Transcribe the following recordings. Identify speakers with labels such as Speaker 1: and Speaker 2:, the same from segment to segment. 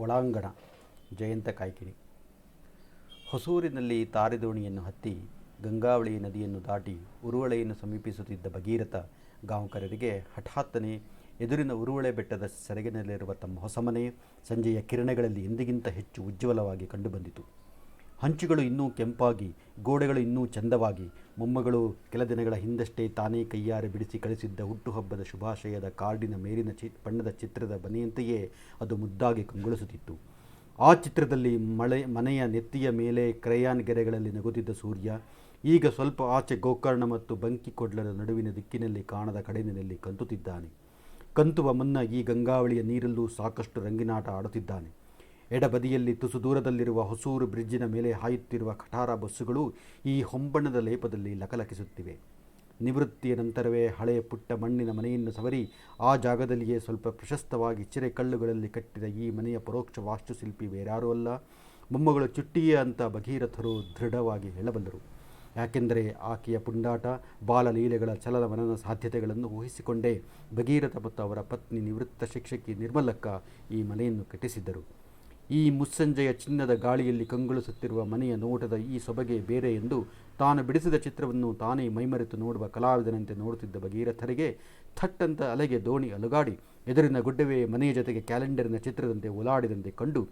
Speaker 1: ಒಳಾಂಗಣ. ಜಯಂತ ಕಾಯ್ಕಿಣಿ. ಹೊಸೂರಿನಲ್ಲಿ ತಾರೆದೋಣಿಯನ್ನು ಹತ್ತಿ ಗಂಗಾವಳಿ ನದಿಯನ್ನು ದಾಟಿ ಉರುವಳೆಯನ್ನು ಸಮೀಪಿಸುತ್ತಿದ್ದ ಭಗೀರಥ ಗಾಂವಕರರಿಗೆ ಹಠಾತ್ತನೆ ಎದುರಿನ ಉರುವಳೆ ಬೆಟ್ಟದ ಸೆರಗಿನಲ್ಲಿರುವ ತಮ್ಮ ಹೊಸಮನೆ ಸಂಜೆಯ ಕಿರಣಗಳಲ್ಲಿ ಎಂದಿಗಿಂತ ಹೆಚ್ಚು ಉಜ್ವಲವಾಗಿ ಕಂಡುಬಂದಿತು. ಹಂಚುಗಳು ಇನ್ನೂ ಕೆಂಪಾಗಿ, ಗೋಡೆಗಳು ಇನ್ನೂ ಚಂದವಾಗಿ, ಮೊಮ್ಮಗಳು ಕೆಲ ದಿನಗಳ ಹಿಂದಷ್ಟೇ ತಾನೇ ಕೈಯಾರೆ ಬಿಡಿಸಿ ಕಳಿಸಿದ್ದ ಹುಟ್ಟುಹಬ್ಬದ ಶುಭಾಶಯದ ಕಾರ್ಡಿನ ಮೇಲಿನ ಬಣ್ಣದ ಚಿತ್ರದ ಮನೆಯಂತೆಯೇ ಅದು ಮುದ್ದಾಗಿ ಕಂಗೊಳಿಸುತ್ತಿತ್ತು. ಆ ಚಿತ್ರದಲ್ಲಿ ಮನೆಯ ನೆತ್ತಿಯ ಮೇಲೆ ಕ್ರಯಾನ್ ಗೆರೆಗಳಲ್ಲಿ ನಗುತ್ತಿದ್ದ ಸೂರ್ಯ ಈಗ ಸ್ವಲ್ಪ ಆಚೆ ಗೋಕರ್ಣ ಮತ್ತು ಬಂಕಿಕೊಡ್ಲರ ನಡುವಿನ ದಿಕ್ಕಿನಲ್ಲಿ ಕಾಣದ ಕಡೆಯಲ್ಲಿ ಕಂತುತ್ತಿದ್ದಾನೆ. ಕಂತುವ ಮುನ್ನ ಈ ಗಂಗಾವಳಿಯ ನೀರಲ್ಲೂ ಸಾಕಷ್ಟು ರಂಗಿನಾಟ ಆಡುತ್ತಿದ್ದಾನೆ. ಎಡಬದಿಯಲ್ಲಿ ತುಸು ದೂರದಲ್ಲಿರುವ ಹೊಸೂರು ಬ್ರಿಡ್ಜಿನ ಮೇಲೆ ಹಾಯುತ್ತಿರುವ ಖಟಾರ ಬಸ್ಸುಗಳು ಈ ಹೊಂಬಣ್ಣದ ಲೇಪದಲ್ಲಿ ಲಕಲಕಿಸುತ್ತಿವೆ. ನಿವೃತ್ತಿಯ ನಂತರವೇ ಹಳೆಯ ಪುಟ್ಟ ಮಣ್ಣಿನ ಮನೆಯನ್ನು ಸವರಿ ಆ ಜಾಗದಲ್ಲಿಯೇ ಸ್ವಲ್ಪ ಪ್ರಶಸ್ತವಾಗಿ ಚಿರೆ ಕಲ್ಲುಗಳಲ್ಲಿ ಕಟ್ಟಿದ ಈ ಮನೆಯ ಪರೋಕ್ಷ ವಾಸ್ತುಶಿಲ್ಪಿ ಬೇರಾರೂ ಅಲ್ಲ, ಮೊಮ್ಮಗಳು ಚುಟ್ಟಿಯೇ ಅಂತ ಭಗೀರಥರು ದೃಢವಾಗಿ ಹೇಳಬಲ್ಲರು. ಯಾಕೆಂದರೆ ಆಕೆಯ ಪುಂಡಾಟ, ಬಾಲಲೀಲೆಗಳ ಚಲನವಲನ ಸಾಧ್ಯತೆಗಳನ್ನು ಊಹಿಸಿಕೊಂಡೇ ಭಗೀರಥ ಮತ್ತು ಅವರ ಪತ್ನಿ ನಿವೃತ್ತ ಶಿಕ್ಷಕಿ ನಿರ್ಮಲಕ್ಕ ಈ ಮನೆಯನ್ನು ಕಟ್ಟಿಸಿದ್ದರು. ಈ ಮುಸ್ಸಂಜೆಯ ಚಿನ್ನದ ಗಾಳಿಯಲ್ಲಿ ಕಂಗೊಳಿಸುತ್ತಿರುವ ಮನೆಯ ನೋಟದ ಈ ಸೊಬಗೆ ಬೇರೆ ಎಂದು ತಾನು ಬಿಡಿಸಿದ ಚಿತ್ರವನ್ನು ತಾನೇ ಮೈಮರೆತು ನೋಡುವ ಕಲಾವಿದನಂತೆ ನೋಡುತ್ತಿದ್ದ ಭಗೀರಥರಿಗೆ ಥಟ್ಟಂತ ಅಲೆಗೆ ದೋಣಿ ಅಲುಗಾಡಿ ಎದುರಿನ ಗುಡ್ಡವೇ ಮನೆಯ ಜೊತೆಗೆ ಕ್ಯಾಲೆಂಡರಿನ ಚಿತ್ರದಂತೆ ಓಲಾಡಿದಂತೆ ಕಂಡು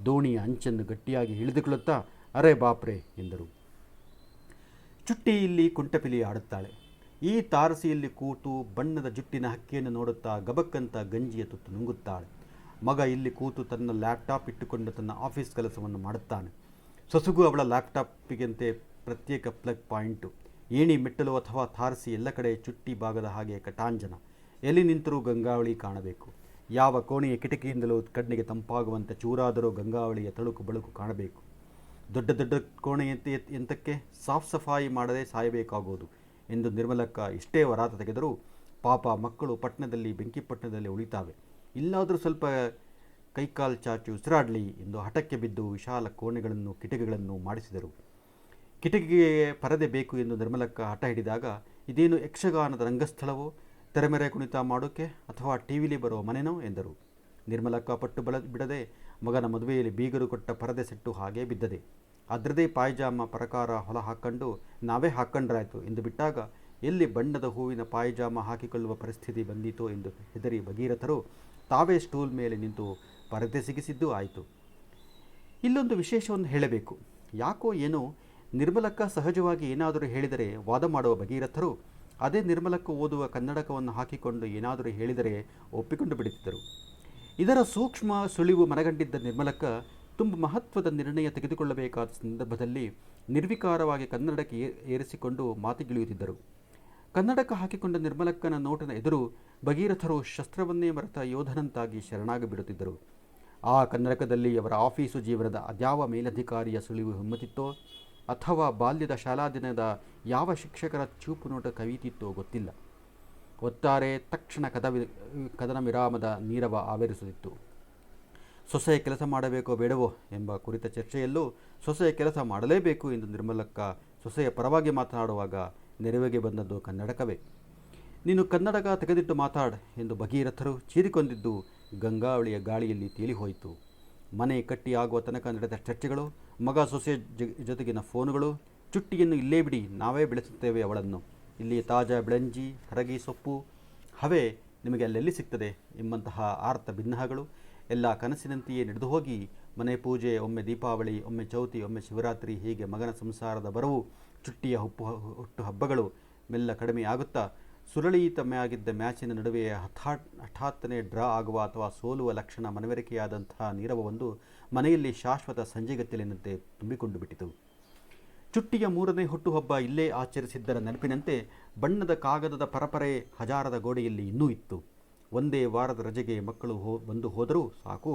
Speaker 1: ದೋಣಿಯ ಅಂಚನ್ನು ಗಟ್ಟಿಯಾಗಿ ಹಿಡಿದುಕೊಳ್ಳುತ್ತಾ ಅರೆ ಬಾಪ್ರೆ ಎಂದರು. ಚುಟ್ಟಿ ಇಲ್ಲಿ ಕುಂಟಪಿಲಿ ಆಡುತ್ತಾಳೆ. ಈ ತಾರಸಿಯಲ್ಲಿ ಕೂತು ಬಣ್ಣದ ಜುಟ್ಟಿನ ಹಕ್ಕಿಯನ್ನು ನೋಡುತ್ತಾ ಗಬಕ್ಕಂತ ಗಂಜಿಯ ತುತ್ತು ನುಂಗುತ್ತಾಳೆ. ಮಗ ಇಲ್ಲಿ ಕೂತು ತನ್ನ ಲ್ಯಾಪ್ಟಾಪ್ ಇಟ್ಟುಕೊಂಡು ತನ್ನ ಆಫೀಸ್ ಕೆಲಸವನ್ನು ಮಾಡುತ್ತಾನೆ. ಸೊಸಗು ಅವಳ ಲ್ಯಾಪ್ಟಾಪಿಗಂತೆ ಪ್ರತ್ಯೇಕ ಪ್ಲಗ್ ಪಾಯಿಂಟು. ಏಣಿ ಮೆಟ್ಟಲು ಅಥವಾ ತಾರಸಿ ಎಲ್ಲ ಕಡೆ ಚುಟ್ಟಿ ಭಾಗದ ಹಾಗೆ ಕಟಾಂಜನ. ಎಲ್ಲಿ ನಿಂತರೂ ಗಂಗಾವಳಿ ಕಾಣಬೇಕು. ಯಾವ ಕೋಣೆಯ ಕಿಟಕಿಯಿಂದಲೂ ಕಣ್ಣಿಗೆ ತಂಪಾಗುವಂತೆ ಚೂರಾದರೂ ಗಂಗಾವಳಿಯ ತಳುಕು ಬಳುಕು ಕಾಣಬೇಕು. ದೊಡ್ಡ ದೊಡ್ಡ ಕೋಣೆಯಂತೆ ಎಂತಕ್ಕೆ ಸಾಫ್ ಸಫಾಯಿ ಮಾಡದೆ ಸಾಯಬೇಕಾಗುವುದು ಎಂದು ನಿರ್ಮಲಕ್ಕ ಇಷ್ಟೇ ವರಾತ ತೆಗೆದರೂ ಪಾಪ ಮಕ್ಕಳು ಪಟ್ಟಣದಲ್ಲಿ ಬೆಂಕಿಪಟ್ಟಣದಲ್ಲಿ ಉಳಿತಾವೆ, ಇಲ್ಲಾದರೂ ಸ್ವಲ್ಪ ಕೈಕಾಲು ಚಾಚಿ ಉಸಿರಾಡಲಿ ಎಂದು ಹಠಕ್ಕೆ ಬಿದ್ದು ವಿಶಾಲ ಕೋಣೆಗಳನ್ನು ಕಿಟಕಿಗಳನ್ನು ಮಾಡಿಸಿದರು. ಕಿಟಕಿಗೆ ಪರದೆ ಬೇಕು ಎಂದು ನಿರ್ಮಲಕ್ಕ ಹಠ ಹಿಡಿದಾಗ ಇದೇನು ಯಕ್ಷಗಾನದ ರಂಗಸ್ಥಳವೋ, ತೆರೆಮೆರೆ ಕುಣಿತ ಮಾಡೋಕ್ಕೆ ಅಥವಾ ಟಿವಿಲಿ ಬರೋ ಮನೆನೋ ಎಂದರು. ನಿರ್ಮಲಕ್ಕ ಪಟ್ಟು ಬಿಡದೆ ಮಗನ ಮದುವೆಯಲ್ಲಿ ಬೀಗರು ಕೊಟ್ಟ ಪರದೆ ಸೆಟ್ಟು ಹಾಗೇ ಬಿದ್ದದೆ. ಅದರದೇ ಪಾಯ್ಜಾಮ ಪ್ರಕಾರ ಹೊಲ ಹಾಕ್ಕೊಂಡು ನಾವೇ ಹಾಕ್ಕೊಂಡ್ರಾಯ್ತು ಎಂದು ಬಿಟ್ಟಾಗ ಎಲ್ಲಿ ಬಣ್ಣದ ಹೂವಿನ ಪಾಯ್ಜಾಮ ಹಾಕಿಕೊಳ್ಳುವ ಪರಿಸ್ಥಿತಿ ಬಂದಿತೋ ಎಂದು ಹೆದರಿ ಭಗೀರಥರು ತಾವೇ ಸ್ಟೂಲ್ ಮೇಲೆ ನಿಂತು ಪರದೆ ಸಿಗಿಸಿದ್ದೂ ಆಯಿತು. ಇಲ್ಲೊಂದು ವಿಶೇಷವನ್ನು ಹೇಳಬೇಕು. ಯಾಕೋ ಏನೋ ನಿರ್ಮಲಕ್ಕ ಸಹಜವಾಗಿ ಏನಾದರೂ ಹೇಳಿದರೆ ವಾದ ಮಾಡುವ ಭಗೀರಥರು ಅದೇ ನಿರ್ಮಲಕ್ಕ ಓದುವ ಕನ್ನಡಕವನ್ನು ಹಾಕಿಕೊಂಡು ಏನಾದರೂ ಹೇಳಿದರೆ ಒಪ್ಪಿಕೊಂಡು ಬಿಡುತ್ತಿದ್ದರು. ಇದರ ಸೂಕ್ಷ್ಮ ಸುಳಿವು ಮನಗಂಡಿದ್ದ ನಿರ್ಮಲಕ್ಕ ತುಂಬ ಮಹತ್ವದ ನಿರ್ಣಯ ತೆಗೆದುಕೊಳ್ಳಬೇಕಾದ ಸಂದರ್ಭದಲ್ಲಿ ನಿರ್ವಿಕಾರವಾಗಿ ಕನ್ನಡಕ್ಕೆ ಏರಿಸಿಕೊಂಡು ಮಾತಿಗಿಳಿಯುತ್ತಿದ್ದರು. ಕನ್ನಡಕ ಹಾಕಿಕೊಂಡ ನಿರ್ಮಲಕ್ಕನ ನೋಟನ ಎದುರು ಭಗೀರಥರು ಶಸ್ತ್ರವನ್ನೇ ಮರೆತ ಯೋಧನಂತಾಗಿ ಶರಣಾಗಿ ಬಿಡುತ್ತಿದ್ದರು. ಆ ಕನ್ನಡಕದಲ್ಲಿ ಅವರ ಆಫೀಸು ಜೀವನದ ಅದ್ಯಾವ ಮೇಲಧಿಕಾರಿಯ ಸುಳಿವು ಹೊಮ್ಮುತ್ತಿತ್ತೋ ಅಥವಾ ಬಾಲ್ಯದ ಶಾಲಾ ದಿನದ ಯಾವ ಶಿಕ್ಷಕರ ಚೂಪು ನೋಟ ಕವಿಯುತ್ತಿತ್ತೋ ಗೊತ್ತಿಲ್ಲ. ಒತ್ತಾರೆ ತಕ್ಷಣ ಕದನ ವಿರಾಮದ ನೀರವ ಆವರಿಸುತ್ತಿತ್ತು. ಸೊಸೆಯ ಕೆಲಸ ಮಾಡಬೇಕೋ ಬೇಡವೋ ಎಂಬ ಕುರಿತ ಚರ್ಚೆಯಲ್ಲೂ ಸೊಸೆಯ ಕೆಲಸ ಮಾಡಲೇಬೇಕು ಎಂದು ನಿರ್ಮಲಕ್ಕ ಸೊಸೆಯ ಪರವಾಗಿ ಮಾತನಾಡುವಾಗ ನೆರವಿಗೆ ಬಂದದ್ದು ಕನ್ನಡಕವೇ. ನೀನು ಕನ್ನಡಕ ತೆಗೆದಿಟ್ಟು ಮಾತಾಡ್ ಎಂದು ಭಗೀರಥರು ಚೀರಿಕೊಂಡಿದ್ದು ಗಂಗಾವಳಿಯ ಗಾಳಿಯಲ್ಲಿ ತೇಲಿಹೋಯಿತು. ಮನೆ ಕಟ್ಟಿಯಾಗುವ ತನಕ ನಡೆದ ಚರ್ಚೆಗಳು, ಮಗ ಸೊಸೆಯ ಜೊತೆಗಿನ ಫೋನುಗಳು, ಚುಟ್ಟಿಯನ್ನು ಇಲ್ಲೇ ಬಿಡಿ, ನಾವೇ ಬೆಳೆಸುತ್ತೇವೆ ಅವಳನ್ನು, ಇಲ್ಲಿ ತಾಜಾ ಬೆಳಂಜಿ ಹರಗಿ ಸೊಪ್ಪು ಹವೆ ನಿಮಗೆ ಅಲ್ಲೆಲ್ಲಿ ಸಿಗ್ತದೆ ಎಂಬಂತಹ ಆರ್ತ ಭಿನ್ನಹಗಳು ಎಲ್ಲ ಕನಸಿನಂತೆಯೇ ನಡೆದು ಹೋಗಿ ಮನೆ ಪೂಜೆ, ಒಮ್ಮೆ ದೀಪಾವಳಿ, ಒಮ್ಮೆ ಚೌತಿ, ಒಮ್ಮೆ ಶಿವರಾತ್ರಿ, ಹೀಗೆ ಮಗನ ಸಂಸಾರದ ಬರವು, ಚುಟ್ಟಿಯ ಹುಟ್ಟು ಹಬ್ಬಗಳು ಮೆಲ್ಲ ಕಡಿಮೆಯಾಗುತ್ತಾ ಸುರಳೀತಮೆಯಾಗಿದ್ದ ಮ್ಯಾಚಿನ ನಡುವೆ ಹಠಾತ್ತನೆ ಡ್ರಾ ಆಗುವ ಅಥವಾ ಸೋಲುವ ಲಕ್ಷಣ ಮನವರಿಕೆಯಾದಂತಹ ನೀರವೊಂದು ಮನೆಯಲ್ಲಿ ಶಾಶ್ವತ ಸಂಜೆಗತ್ತಲಿನಂತೆ ತುಂಬಿಕೊಂಡು ಬಿಟ್ಟಿತು. ಚುಟ್ಟಿಯ 3ನೇ ಹುಟ್ಟುಹಬ್ಬ ಇಲ್ಲೇ ಆಚರಿಸಿದ್ದರ ನೆನಪಿನಂತೆ ಬಣ್ಣದ ಕಾಗದದ ಪರಪರೆ ಹಜಾರದ ಗೋಡೆಯಲ್ಲಿ ಇನ್ನೂ ಇತ್ತು. ಒಂದೇ ವಾರದ ರಜೆಗೆ ಮಕ್ಕಳು ಬಂದು ಹೋದರೂ ಸಾಕು,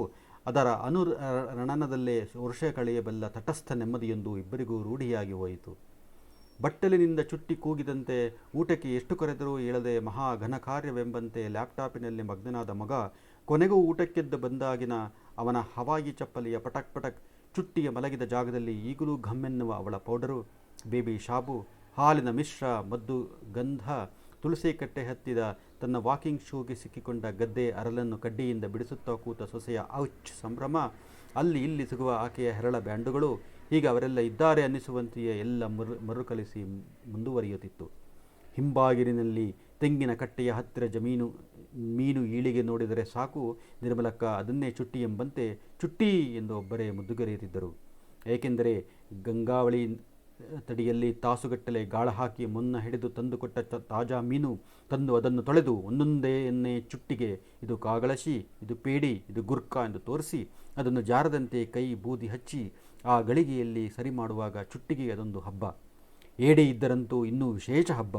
Speaker 1: ಅದರ ಅನುರಣನದಲ್ಲೇ ವರ್ಷ ಕಳೆಯಬಲ್ಲ ತಟಸ್ಥ ನೆಮ್ಮದಿಯೊಂದು ಇಬ್ಬರಿಗೂ ರೂಢಿಯಾಗಿ ಹೋಯಿತು. ಬಟ್ಟಲಿನಿಂದ ಚುಟ್ಟಿ ಕೂಗಿದಂತೆ ಊಟಕ್ಕೆ ಎಷ್ಟು ಕರೆದರೂ ಏಳದೆ ಮಹಾ ಘನ ಕಾರ್ಯವೆಂಬಂತೆ ಲ್ಯಾಪ್ಟಾಪಿನಲ್ಲಿ ಮಗ್ನನಾದ ಮಗ ಕೊನೆಗೂ ಊಟಕ್ಕೆದ್ದು ಬಂದಾಗಿನ ಅವನ ಹವಾಯಿ ಚಪ್ಪಲಿಯ ಪಟಕ್ ಪಟಕ್, ಚುಟ್ಟಿಯ ಮಲಗಿದ ಜಾಗದಲ್ಲಿ ಈಗಲೂ ಘಮ್ಮೆನ್ನುವ ಅವಳ ಪೌಡರು, ಬೇಬಿ ಶಾಬು, ಹಾಲಿನ ಮಿಶ್ರ, ಮದ್ದು, ಗಂಧ, ತುಳಸಿ ಕಟ್ಟೆ ಹತ್ತಿದ ತನ್ನ ವಾಕಿಂಗ್ ಶೂಗೆ ಸಿಕ್ಕಿಕೊಂಡ ಗದ್ದೆ ಅರಳನ್ನು ಕಡ್ಡಿಯಿಂದ ಬಿಡಿಸುತ್ತಾ ಕೂತ ಸೊಸೆಯ ಔಚ್ ಸಂಭ್ರಮ, ಅಲ್ಲಿ ಇಲ್ಲಿ ಸಿಗುವ ಆಕೆಯ ಹೆರಳ ಬ್ಯಾಂಡುಗಳು, ಹೀಗೆ ಅವರೆಲ್ಲ ಇದ್ದಾರೆ ಅನ್ನಿಸುವಂತೆಯೇ ಎಲ್ಲ ಮರುಕಲಿಸಿ ಮುಂದುವರಿಯುತ್ತಿತ್ತು. ಹಿಂಬಾಗಿಲಿನಲ್ಲಿ ತೆಂಗಿನ ಕಟ್ಟೆಯ ಹತ್ತಿರ ಮೀನು ಈಳಿಗೆ ನೋಡಿದರೆ ಸಾಕು ನಿರ್ಮಲಕ್ಕ ಅದನ್ನೇ ಚುಟ್ಟಿ ಎಂಬಂತೆ ಚುಟ್ಟಿ ಎಂದು ಒಬ್ಬರೇ ಮುದ್ದುಗರೆಯುತ್ತಿದ್ದರು. ಏಕೆಂದರೆ ಗಂಗಾವಳಿ ತಡಿಯಲ್ಲಿ ತಾಸುಗಟ್ಟಲೆ ಗಾಳ ಹಾಕಿ ಮೊನ್ನ ಹಿಡಿದು ತಂದುಕೊಟ್ಟ ತಾಜಾ ಮೀನು ತಂದು ಅದನ್ನು ತೊಳೆದು ಒಂದೊಂದೇ ಎಣ್ಣೆ ಚುಟ್ಟಿಗೆ ಇದು ಕಾಗಳಶಿ, ಇದು ಪೇಡಿ, ಇದು ಗುರ್ಕ ಎಂದು ತೋರಿಸಿ ಅದನ್ನು ಜಾರದಂತೆ ಕೈ ಬೂದಿ ಹಚ್ಚಿ ಆ ಗಳಿಗೆಯಲ್ಲಿ ಸರಿ ಮಾಡುವಾಗ ಚುಟ್ಟಿಗೆ ಅದೊಂದು ಹಬ್ಬ. ಏಡಿ ಇದ್ದರಂತೂ ಇನ್ನೂ ವಿಶೇಷ ಹಬ್ಬ.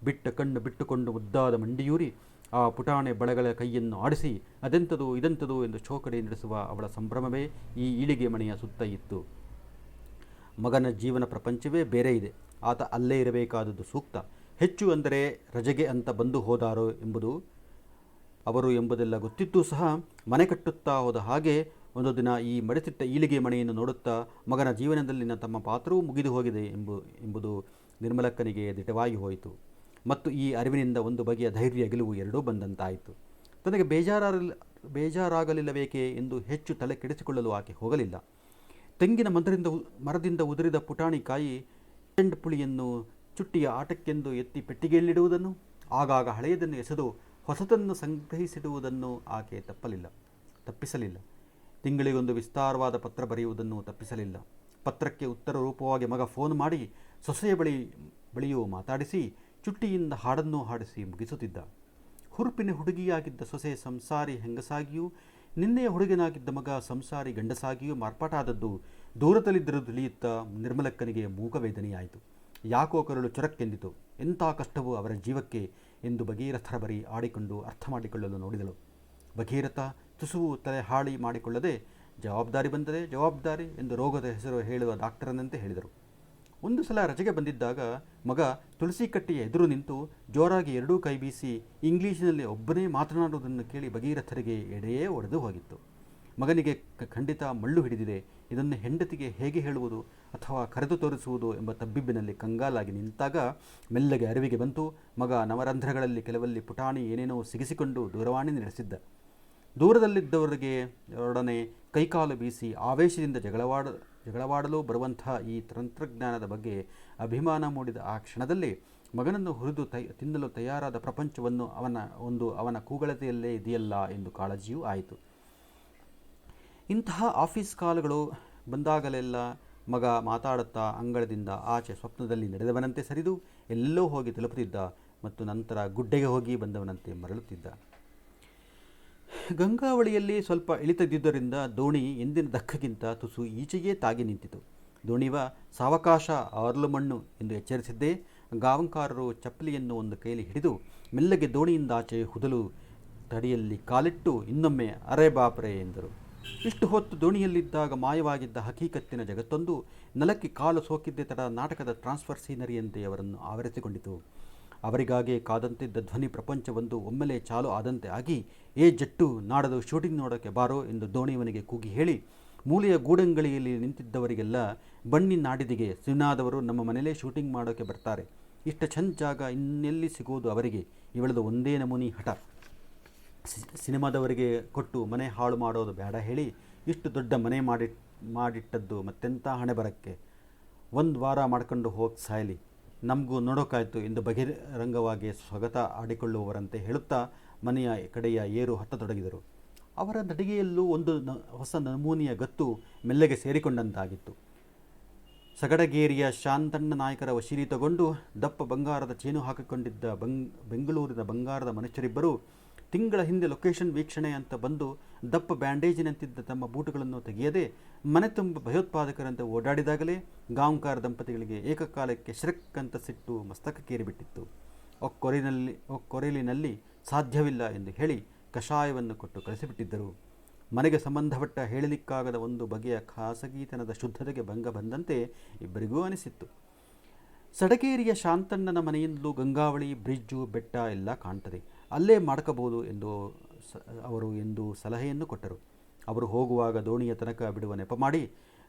Speaker 1: ಬಿಟ್ಟ ಕಣ್ಣು ಬಿಟ್ಟುಕೊಂಡು ಮುದ್ದಾದ ಮಂಡಿಯೂರಿ ಆ ಪುಟಾಣೆ ಬಳಗಳ ಕೈಯನ್ನು ಆಡಿಸಿ ಅದೆಂಥದು ಇದೆಂಥದು ಎಂದು ಚೋಕಡಿ ನಡೆಸುವ ಅವಳ ಸಂಭ್ರಮವೇ ಈ ಈಳಿಗೆ ಮನೆಯ ಸುತ್ತ ಇತ್ತು. ಮಗನ ಜೀವನ ಪ್ರಪಂಚವೇ ಬೇರೆ ಇದೆ. ಆತ ಅಲ್ಲೇ ಇರಬೇಕಾದದ್ದು ಸೂಕ್ತ. ಹೆಚ್ಚು ಅಂದರೆ ರಜೆಗೆ ಅಂತ ಬಂದು ಹೋದಾರೋ ಅವರು ಎಂಬುದೆಲ್ಲ ಗೊತ್ತಿದ್ದೂ ಸಹ ಮನೆ ಕಟ್ಟುತ್ತಾ ಹೋದ ಹಾಗೆ ಒಂದು ದಿನ ಈ ಮಡಿಸಿಟ್ಟ ಈಳಿಗೆ ಮನೆಯನ್ನು ನೋಡುತ್ತಾ ಮಗನ ಜೀವನದಲ್ಲಿನ ತಮ್ಮ ಪಾತ್ರವೂ ಮುಗಿದು ಹೋಗಿದೆ ಎಂಬುದು ನಿರ್ಮಲಕ್ಕನಿಗೆ ದಿಟವಾಗಿ ಹೋಯಿತು. ಮತ್ತು ಈ ಅರಿವಿನಿಂದ ಒಂದು ಬಗೆಯ ಧೈರ್ಯ ಗೆಲುವು ಎರಡೂ ಬಂದಂತಾಯಿತು. ತನಗೆ ಬೇಜಾರಾಗಲಿಲ್ಲಬೇಕೆ ಎಂದು ಹೆಚ್ಚು ತಲೆ ಕೆಡಿಸಿಕೊಳ್ಳಲು ಆಕೆ ಹೋಗಲಿಲ್ಲ. ತೆಂಗಿನ ಮರದಿಂದ ಉದುರಿದ ಪುಟಾಣಿ ಕಾಯಿ ಪುಳಿಯನ್ನು ಚುಟ್ಟಿಯ ಆಟಕ್ಕೆಂದು ಎತ್ತಿ ಪೆಟ್ಟಿಗೆಯಲ್ಲಿಡುವುದನ್ನು, ಆಗಾಗ ಹಳೆಯದನ್ನು ಎಸೆದು ಹೊಸತನ್ನು ಸಂಗ್ರಹಿಸಿಡುವುದನ್ನು ಆಕೆ ತಪ್ಪಿಸಲಿಲ್ಲ. ತಿಂಗಳಿಗೊಂದು ವಿಸ್ತಾರವಾದ ಪತ್ರ ಬರೆಯುವುದನ್ನು ತಪ್ಪಿಸಲಿಲ್ಲ. ಪತ್ರಕ್ಕೆ ಉತ್ತರ ರೂಪವಾಗಿ ಮಗ ಫೋನ್ ಮಾಡಿ ಸೊಸೆಯ ಬಳಿಯೂ ಮಾತಾಡಿಸಿ ಚುಟ್ಟಿಯಿಂದ ಹಾಡನ್ನೂ ಹಾಡಿಸಿ ಮುಗಿಸುತ್ತಿದ್ದ. ಹುರುಪಿನ ಹುಡುಗಿಯಾಗಿದ್ದ ಸೊಸೆ ಸಂಸಾರಿ ಹೆಂಗಸಾಗಿಯೂ, ನಿನ್ನೆಯ ಹುಡುಗನಾಗಿದ್ದ ಮಗ ಸಂಸಾರಿ ಗಂಡಸಾಗಿಯೂ ಮಾರ್ಪಾಟಾದದ್ದು ದೂರದಲ್ಲಿದ್ದರೂ ತಿಳಿಯುತ್ತಾ ನಿರ್ಮಲಕ್ಕನಿಗೆ ಮೂಕವೇದನೆಯಾಯಿತು. ಯಾಕೋ ಕರುಳು ಚೊರಕ್ಕೆಂದಿತು. ಎಂಥ ಕಷ್ಟವೂ ಅವರ ಜೀವಕ್ಕೆ ಎಂದು ಭಗೀರಥರ ಬರಿ ಆಡಿಕೊಂಡು ಅರ್ಥ ಮಾಡಿಕೊಳ್ಳಲು ನೋಡಿದಳು. ಭಗೀರಥ ತುಸುವು ತಲೆ ಹಾಳಿ ಮಾಡಿಕೊಳ್ಳದೆ, ಜವಾಬ್ದಾರಿ ಬಂದರೆ ಜವಾಬ್ದಾರಿ ಎಂದು ರೋಗದ ಹೆಸರು ಹೇಳುವ ಡಾಕ್ಟರನಂತೆ ಹೇಳಿದರು. ಒಂದು ಸಲ ರಜೆಗೆ ಬಂದಿದ್ದಾಗ ಮಗ ತುಳಸಿ ಕಟ್ಟೆಯ ಎದುರು ನಿಂತು ಜೋರಾಗಿ ಎರಡೂ ಕೈ ಬೀಸಿ ಇಂಗ್ಲೀಷಿನಲ್ಲಿ ಒಬ್ಬನೇ ಮಾತನಾಡುವುದನ್ನು ಕೇಳಿ ಭಗೀರಥರಿಗೆ ಎಡೆಯೇ ಒಡೆದು ಹೋಗಿತ್ತು. ಮಗನಿಗೆ ಖಂಡಿತ ಮಳ್ಳು ಹಿಡಿದಿದೆ, ಇದನ್ನು ಹೆಂಡತಿಗೆ ಹೇಗೆ ಹೇಳುವುದು ಅಥವಾ ಕರೆದು ತೋರಿಸುವುದು ಎಂಬ ತಬ್ಬಿಬ್ಬಿನಲ್ಲಿ ಕಂಗಾಲಾಗಿ ನಿಂತಾಗ ಮೆಲ್ಲಗೆ ಅರಿವಿಗೆ ಬಂತು. ಮಗ ನವರಂಧ್ರಗಳಲ್ಲಿ ಕೆಲವಲ್ಲಿ ಪುಟಾಣಿ ಏನೇನೋ ಸಿಗಿಸಿಕೊಂಡು ದೂರವಾಣಿ ನಡೆಸಿದ್ದ. ದೂರದಲ್ಲಿದ್ದವರೊಡನೆ ಕೈಕಾಲು ಬೀಸಿ ಆವೇಶದಿಂದ ಜಗಳವಾಡಲು ಬರುವಂಥ ಈ ತಂತ್ರಜ್ಞಾನದ ಬಗ್ಗೆ ಅಭಿಮಾನ ಮೂಡಿದ ಆ ಕ್ಷಣದಲ್ಲಿ ಮಗನನ್ನು ಹುರಿದು ತಿನ್ನಲು ತಯಾರಾದ ಪ್ರಪಂಚವನ್ನು ಅವನ ಕೂಗಳತೆಯಲ್ಲೇ ಇದೆಯಲ್ಲ ಎಂದು ಕಾಳಜಿಯೂ ಆಯಿತು. ಇಂತಹ ಆಫೀಸ್ ಕಾಲುಗಳು ಬಂದಾಗಲೆಲ್ಲ ಮಗ ಮಾತಾಡುತ್ತಾ ಅಂಗಳದಿಂದ ಆಚೆ ಸ್ವಪ್ನದಲ್ಲಿ ನಡೆದವನಂತೆ ಸರಿದು ಎಲ್ಲೋ ಹೋಗಿ ತಲುಪುತ್ತಿದ್ದ ಮತ್ತು ನಂತರ ಗುಡ್ಡೆಗೆ ಹೋಗಿ ಬಂದವನಂತೆ ಮರಳುತ್ತಿದ್ದ. ಗಂಗಾವಳಿಯಲ್ಲಿ ಸ್ವಲ್ಪ ಇಳಿತದಿದ್ದರಿಂದ ದೋಣಿ ಎಂದಿನ ದಕ್ಕಕ್ಕಿಂತ ತುಸು ಈಚೆಯೇ ತಾಗಿ ನಿಂತಿತು. ದೋಣಿವ ಸಾವಕಾಶ ಆರ್ಲು ಮಣ್ಣು ಎಂದು ಎಚ್ಚರಿಸಿದ್ದೇ ಗಾವಂಕಾರರು ಚಪ್ಪಲಿಯನ್ನು ಒಂದು ಕೈಲಿ ಹಿಡಿದು ಮೆಲ್ಲಗೆ ದೋಣಿಯಿಂದಾಚೆ ಹುದಲು ತಡಿಯಲ್ಲಿ ಕಾಲಿಟ್ಟು ಇನ್ನೊಮ್ಮೆ ಅರೆ ಬಾಪ್ರೆ ಎಂದರು. ಇಷ್ಟು ಹೊತ್ತು ದೋಣಿಯಲ್ಲಿದ್ದಾಗ ಮಾಯವಾಗಿದ್ದ ಹಕೀಕತ್ತಿನ ಜಗತ್ತೊಂದು ನೆಲಕ್ಕೆ ಕಾಲು ಸೋಕಿದ್ದೇ ತಡ ನಾಟಕದ ಟ್ರಾನ್ಸ್ಫರ್ ಸೀನರಿಯಂತೆ ಅವರನ್ನು ಆವರಿಸಿಕೊಂಡಿತು. ಅವರಿಗಾಗೆ ಕಾದಂತಿದ್ದ ಧ್ವನಿ ಪ್ರಪಂಚವೊಂದು ಒಮ್ಮೆಲೆ ಚಾಲು ಆದಂತೆ ಆಗಿ, ಏ ಜಟ್ಟು, ನಾಡದು ಶೂಟಿಂಗ್ ನೋಡೋಕ್ಕೆ ಬಾರೋ ಎಂದು ದೋಣಿಯವನಿಗೆ ಕೂಗಿ ಹೇಳಿ ಮೂಲೆಯ ಗೂಡಂಗಳಿಯಲ್ಲಿ ನಿಂತಿದ್ದವರಿಗೆಲ್ಲ ಬನ್ನಿ ನಾಡಿದಿಗೆ, ಸಿನಿಮಾದವರು ನಮ್ಮ ಮನೇಲೇ ಶೂಟಿಂಗ್ ಮಾಡೋಕ್ಕೆ ಬರ್ತಾರೆ, ಇಷ್ಟ ಚಂದ ಜಾಗ ಇನ್ನೆಲ್ಲಿ ಸಿಗೋದು ಅವರಿಗೆ, ಇವಳದು ಒಂದೇ ನಮೂನಿ ಹಠ, ಸಿನಿಮಾದವರಿಗೆ ಕೊಟ್ಟು ಮನೆ ಹಾಳು ಮಾಡೋದು ಬೇಡ ಹೇಳಿ ಇಷ್ಟು ದೊಡ್ಡ ಮನೆ ಮಾಡಿಟ್ಟದ್ದು ಮತ್ತೆಂಥ ಹಣೆ ಬರಕ್ಕೆ, ಒಂದು ವಾರ ಮಾಡ್ಕೊಂಡು ಹೋಗಿ ಸಾಯಲಿ, ನಮಗೂ ನೋಡೋಕ್ಕಾಯ್ತು ಎಂದು ಬಹಿರಂಗವಾಗಿ ಸ್ವಗತ ಆಡಿಕೊಳ್ಳುವವರಂತೆ ಹೇಳುತ್ತಾ ಮನೆಯ ಕಡೆಯ ಏರು ಹತ್ತತೊಡಗಿದರು. ಅವರ ನಡಿಗೆಯಲ್ಲೂ ಒಂದು ಹೊಸ ನಮೂನೆಯ ಗತ್ತು ಮೆಲ್ಲಗೆ ಸೇರಿಕೊಂಡಂತಾಗಿತ್ತು. ಸಗಡಗೇರಿಯ ಶಾಂತಣ್ಣ ನಾಯಕರ ವಶೀಲಿ ತಗೊಂಡು ದಪ್ಪ ಬಂಗಾರದ ಚೇನು ಹಾಕಿಕೊಂಡಿದ್ದ ಬೆಂಗಳೂರಿನ ಬಂಗಾರದ ಮನುಷ್ಯರಿಬ್ಬರು ತಿಂಗಳ ಹಿಂದೆ ಲೊಕೇಶನ್ ವೀಕ್ಷಣೆ ಅಂತ ಬಂದು ದಪ್ಪ ಬ್ಯಾಂಡೇಜಿನಂತಿದ್ದ ತಮ್ಮ ಬೂಟುಗಳನ್ನು ತೆಗೆಯದೆ ಮನೆ ತುಂಬ ಭಯೋತ್ಪಾದಕರಂತೆ ಓಡಾಡಿದಾಗಲೇ ಗಾಂವ್ಕಾರ ದಂಪತಿಗಳಿಗೆ ಏಕಕಾಲಕ್ಕೆ ಶ್ರಕ್ ಅಂತ ಸಿಟ್ಟು ಮಸ್ತಕಕ್ಕೇರಿಬಿಟ್ಟಿತ್ತು. ಕೊರೆಲಿನಲ್ಲಿ ಸಾಧ್ಯವಿಲ್ಲ ಎಂದು ಹೇಳಿ ಕಷಾಯವನ್ನು ಕೊಟ್ಟು ಕಳಿಸಿಬಿಟ್ಟಿದ್ದರು. ಮನೆಗೆ ಸಂಬಂಧಪಟ್ಟ ಹೇಳಲಿಕ್ಕಾಗದ ಒಂದು ಬಗೆಯ ಖಾಸಗಿತನದ ಶುದ್ಧತೆಗೆ ಭಂಗ ಬಂದಂತೆ ಇಬ್ಬರಿಗೂ ಅನಿಸಿತ್ತು. ಸಡಗೇರಿಯ ಶಾಂತಣ್ಣನ ಮನೆಯಿಂದಲೂ ಗಂಗಾವಳಿ, ಬ್ರಿಡ್ಜು, ಬೆಟ್ಟ ಎಲ್ಲ ಕಾಣ್ತದೆ, ಅಲ್ಲೇ ಮಾಡ್ಕೋಬೋದು ಎಂದು ಸಲಹೆಯನ್ನು ಕೊಟ್ಟರು. ಅವರು ಹೋಗುವಾಗ ದೋಣಿಯ ತನಕ ಬಿಡುವ ನೆಪ ಮಾಡಿ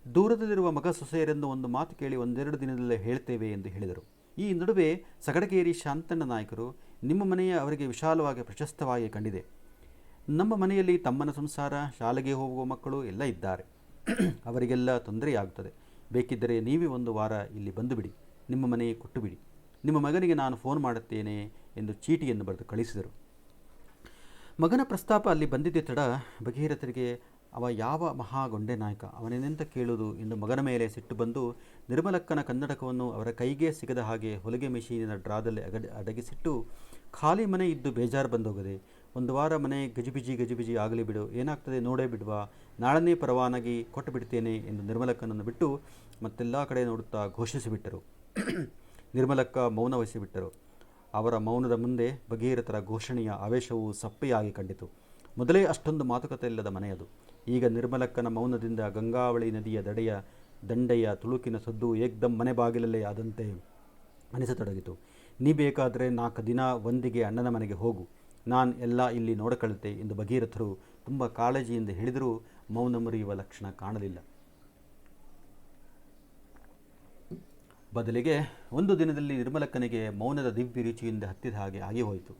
Speaker 1: ದೂರದಲ್ಲಿರುವ ಮಗ ಸೊಸೆಯರೆಂದು ಒಂದು ಮಾತು ಕೇಳಿ ಒಂದೆರಡು ದಿನದಲ್ಲೇ ಹೇಳ್ತೇವೆ ಎಂದು ಹೇಳಿದರು. ಈ ನಡುವೆ ಸಗಡಗೇರಿ ಶಾಂತಣ್ಣ ನಾಯಕರು ನಿಮ್ಮ ಮನೆಯ ಅವರಿಗೆ ವಿಶಾಲವಾಗಿ ಪ್ರಶಸ್ತವಾಗಿ ಕಂಡಿದೆ. ನಮ್ಮ ಮನೆಯಲ್ಲಿ ತಮ್ಮನ ಸಂಸಾರ, ಶಾಲೆಗೆ ಹೋಗುವ ಮಕ್ಕಳು ಎಲ್ಲ ಇದ್ದಾರೆ. ಅವರಿಗೆಲ್ಲ ತೊಂದರೆಯಾಗುತ್ತದೆ. ಬೇಕಿದ್ದರೆ ನೀವೇ ಒಂದು ವಾರ ಇಲ್ಲಿ ಬಂದು ಬಿಡಿ, ನಿಮ್ಮ ಮನೆ ಕೊಟ್ಟು ಬಿಡಿ. ನಿಮ್ಮ ಮಗನಿಗೆ ನಾನು ಫೋನ್ ಮಾಡುತ್ತೇನೆ ಎಂದು ಚೀಟಿಯನ್ನು ಬರೆದು ಕಳಿಸಿದರು. ಮಗನ ಪ್ರಸ್ತಾಪ ಅಲ್ಲಿ ಬಂದಿದ್ದೆ ತಡ ಭಗೀರಥರಿಗೆ ಅವ ಯಾವ ಮಹಾಗೊಂಡೆ ನಾಯಕ, ಅವನೇನೆಂತ ಕೇಳುವುದು ಎಂದು ಮಗನ ಮೇಲೆ ಸಿಟ್ಟು ಬಂದು ನಿರ್ಮಲಕ್ಕನ ಕನ್ನಡಕವನ್ನು ಅವರ ಕೈಗೆ ಸಿಗದ ಹಾಗೆ ಹೊಲಿಗೆ ಮೆಷೀನಿನ ಡ್ರಾದಲ್ಲಿ ಅಡಗಿಸಿಟ್ಟು, ಖಾಲಿ ಮನೆ ಇದ್ದು ಬೇಜಾರು ಬಂದೋಗದೆ, ಒಂದು ವಾರ ಮನೆ ಗಜಿಬಿಜಿ ಆಗಲಿ ಬಿಡು, ಏನಾಗ್ತದೆ ನೋಡೇ ಬಿಡುವ, ನಾಳನೇ ಪರವಾನಗಿ ಕೊಟ್ಟು ಬಿಡ್ತೇನೆ ಎಂದು ನಿರ್ಮಲಕ್ಕನನ್ನು ಬಿಟ್ಟು ಮತ್ತೆಲ್ಲ ಕಡೆ ನೋಡುತ್ತಾ ಘೋಷಿಸಿಬಿಟ್ಟರು. ನಿರ್ಮಲಕ್ಕ ಮೌನ ವಹಿಸಿಬಿಟ್ಟರು. ಅವರ ಮೌನದ ಮುಂದೆ ಭಗೀರಥರ ಘೋಷಣೆಯ ಆವೇಶವು ಸಪ್ಪೆಯಾಗಿ ಕಂಡಿತು. ಮೊದಲೇ ಅಷ್ಟೊಂದು ಮಾತುಕತೆ ಇಲ್ಲದ ಮನೆಯದು. ಈಗ ನಿರ್ಮಲಕ್ಕನ ಮೌನದಿಂದ ಗಂಗಾವಳಿ ನದಿಯ ದಂಡೆಯ ತುಳುಕಿನ ಸದ್ದು ಏಕ್ದಮ್ ಮನೆ ಬಾಗಿಲಲ್ಲೇ ಆದಂತೆ ಅನಿಸತೊಡಗಿತು. ನೀ ಬೇಕಾದರೆ 4 ದಿನ ಒಂದಿಗೆ ಅಣ್ಣನ ಮನೆಗೆ ಹೋಗು, ನಾನು ಎಲ್ಲ ಇಲ್ಲಿ ನೋಡಕಳುತ್ತೆ ಎಂದು ಭಗೀರಥರು ತುಂಬ ಕಾಳಜಿಯಿಂದ ಹೇಳಿದರೂ ಮೌನ ಮುರಿಯುವ ಲಕ್ಷಣ ಕಾಣಲಿಲ್ಲ. ಬದಲಿಗೆ ಒಂದು ದಿನದಲ್ಲಿ ನಿರ್ಮಲಕ್ಕನಿಗೆ ಮೌನದ ದಿವ್ಯ ರುಚಿಯಿಂದ ಹತ್ತಿದ ಹಾಗೆ ಆಗಿ ಹೋಯಿತು.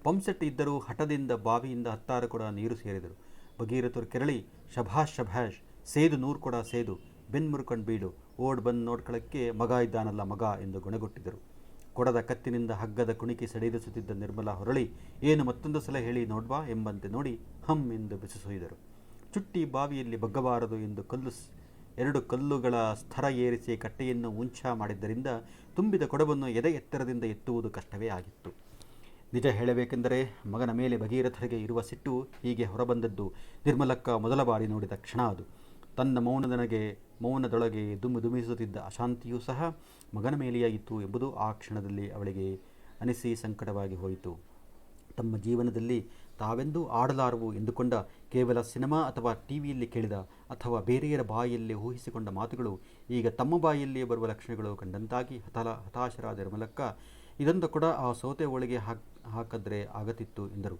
Speaker 1: ಪಂಪ್ಸೆಟ್ ಇದ್ದರೂ ಹಠದಿಂದ ಬಾವಿಯಿಂದ 10 ಕೊಡ ನೀರು ಸೇರಿದರು. ಭಗೀರಥರು ಕೆರಳಿ, ಶಭಾಷ್ ಸೇದು 100 ಕೊಡ ಸೇದು, ಬೆನ್ ಮುರ್ಕೊಂಡು ಬೀಳು, ಓಡ್ ಬಂದು ನೋಡ್ಕೊಳ್ಳೋಕ್ಕೆ ಮಗ ಇದ್ದಾನಲ್ಲ ಮಗ ಎಂದು ಗುಣಗುಟ್ಟಿದರು. ಕೊಡದ ಕತ್ತಿನಿಂದ ಹಗ್ಗದ ಕುಣಿಕೆ ಸಡಿಲಿಸುತ್ತಿದ್ದ ನಿರ್ಮಲ ಹೊರಳಿ, ಏನು ಮತ್ತೊಂದು ಸಲ ಹೇಳಿ ನೋಡ್ವಾ ಎಂಬಂತೆ ನೋಡಿ ಹಮ್ ಎಂದು ಬೆಸಸೊಯ್ದರು. ಚುಟ್ಟಿ ಬಾವಿಯಲ್ಲಿ ಬಗ್ಗಬಾರದು ಎಂದು 2 ಕಲ್ಲುಗಳ ಸ್ಥರ ಏರಿಸಿ ಕಟ್ಟೆಯನ್ನು ಮುಂಚಾ ಮಾಡಿದ್ದರಿಂದ ತುಂಬಿದ ಕೊಡವನ್ನು ಎದೆ ಎತ್ತರದಿಂದ ಎತ್ತುವುದು ಕಷ್ಟವೇ ಆಗಿತ್ತು. ನಿಜ ಹೇಳಬೇಕೆಂದರೆ ಮಗನ ಮೇಲೆ ಭಗೀರಥರಿಗೆ ಇರುವ ಸಿಟ್ಟು ಹೀಗೆ ಹೊರಬಂದದ್ದು ನಿರ್ಮಲಕ್ಕ ಮೊದಲ ಬಾರಿ ನೋಡಿದ ಕ್ಷಣ ಅದು. ತನ್ನ ಮೌನದೊಳಗೆ ದುಮಿಸುತ್ತಿದ್ದ ಅಶಾಂತಿಯೂ ಸಹ ಮಗನ ಮೇಲೆಯಾಯಿತು ಎಂಬುದು ಆ ಕ್ಷಣದಲ್ಲಿ ಅವಳಿಗೆ ಅನಿಸಿ ಸಂಕಟವಾಗಿ ಹೋಯಿತು. ತಮ್ಮ ಜೀವನದಲ್ಲಿ ತಾವೆಂದೂ ಆಡಲಾರವು ಎಂದುಕೊಂಡ ಕೇವಲ ಸಿನಿಮಾ ಅಥವಾ ಟಿವಿಯಲ್ಲಿ ಕೇಳಿದ ಅಥವಾ ಬೇರೆಯರ ಬಾಯಿಯಲ್ಲಿ ಊಹಿಸಿಕೊಂಡ ಮಾತುಗಳು ಈಗ ತಮ್ಮ ಬಾಯಿಯಲ್ಲಿಯೇ ಬರುವ ಲಕ್ಷಣಗಳು ಕಂಡಂತಾಗಿ ಹತಾಶರಾದ ನಿರ್ಮಲಕ್ಕ, ಇದೊಂದು ಕೂಡ ಆ ಸೌತೆ ಒಳಗೆ ಹಾಕಿದ್ರೆ ಆಗತ್ತಿತ್ತು ಎಂದರು.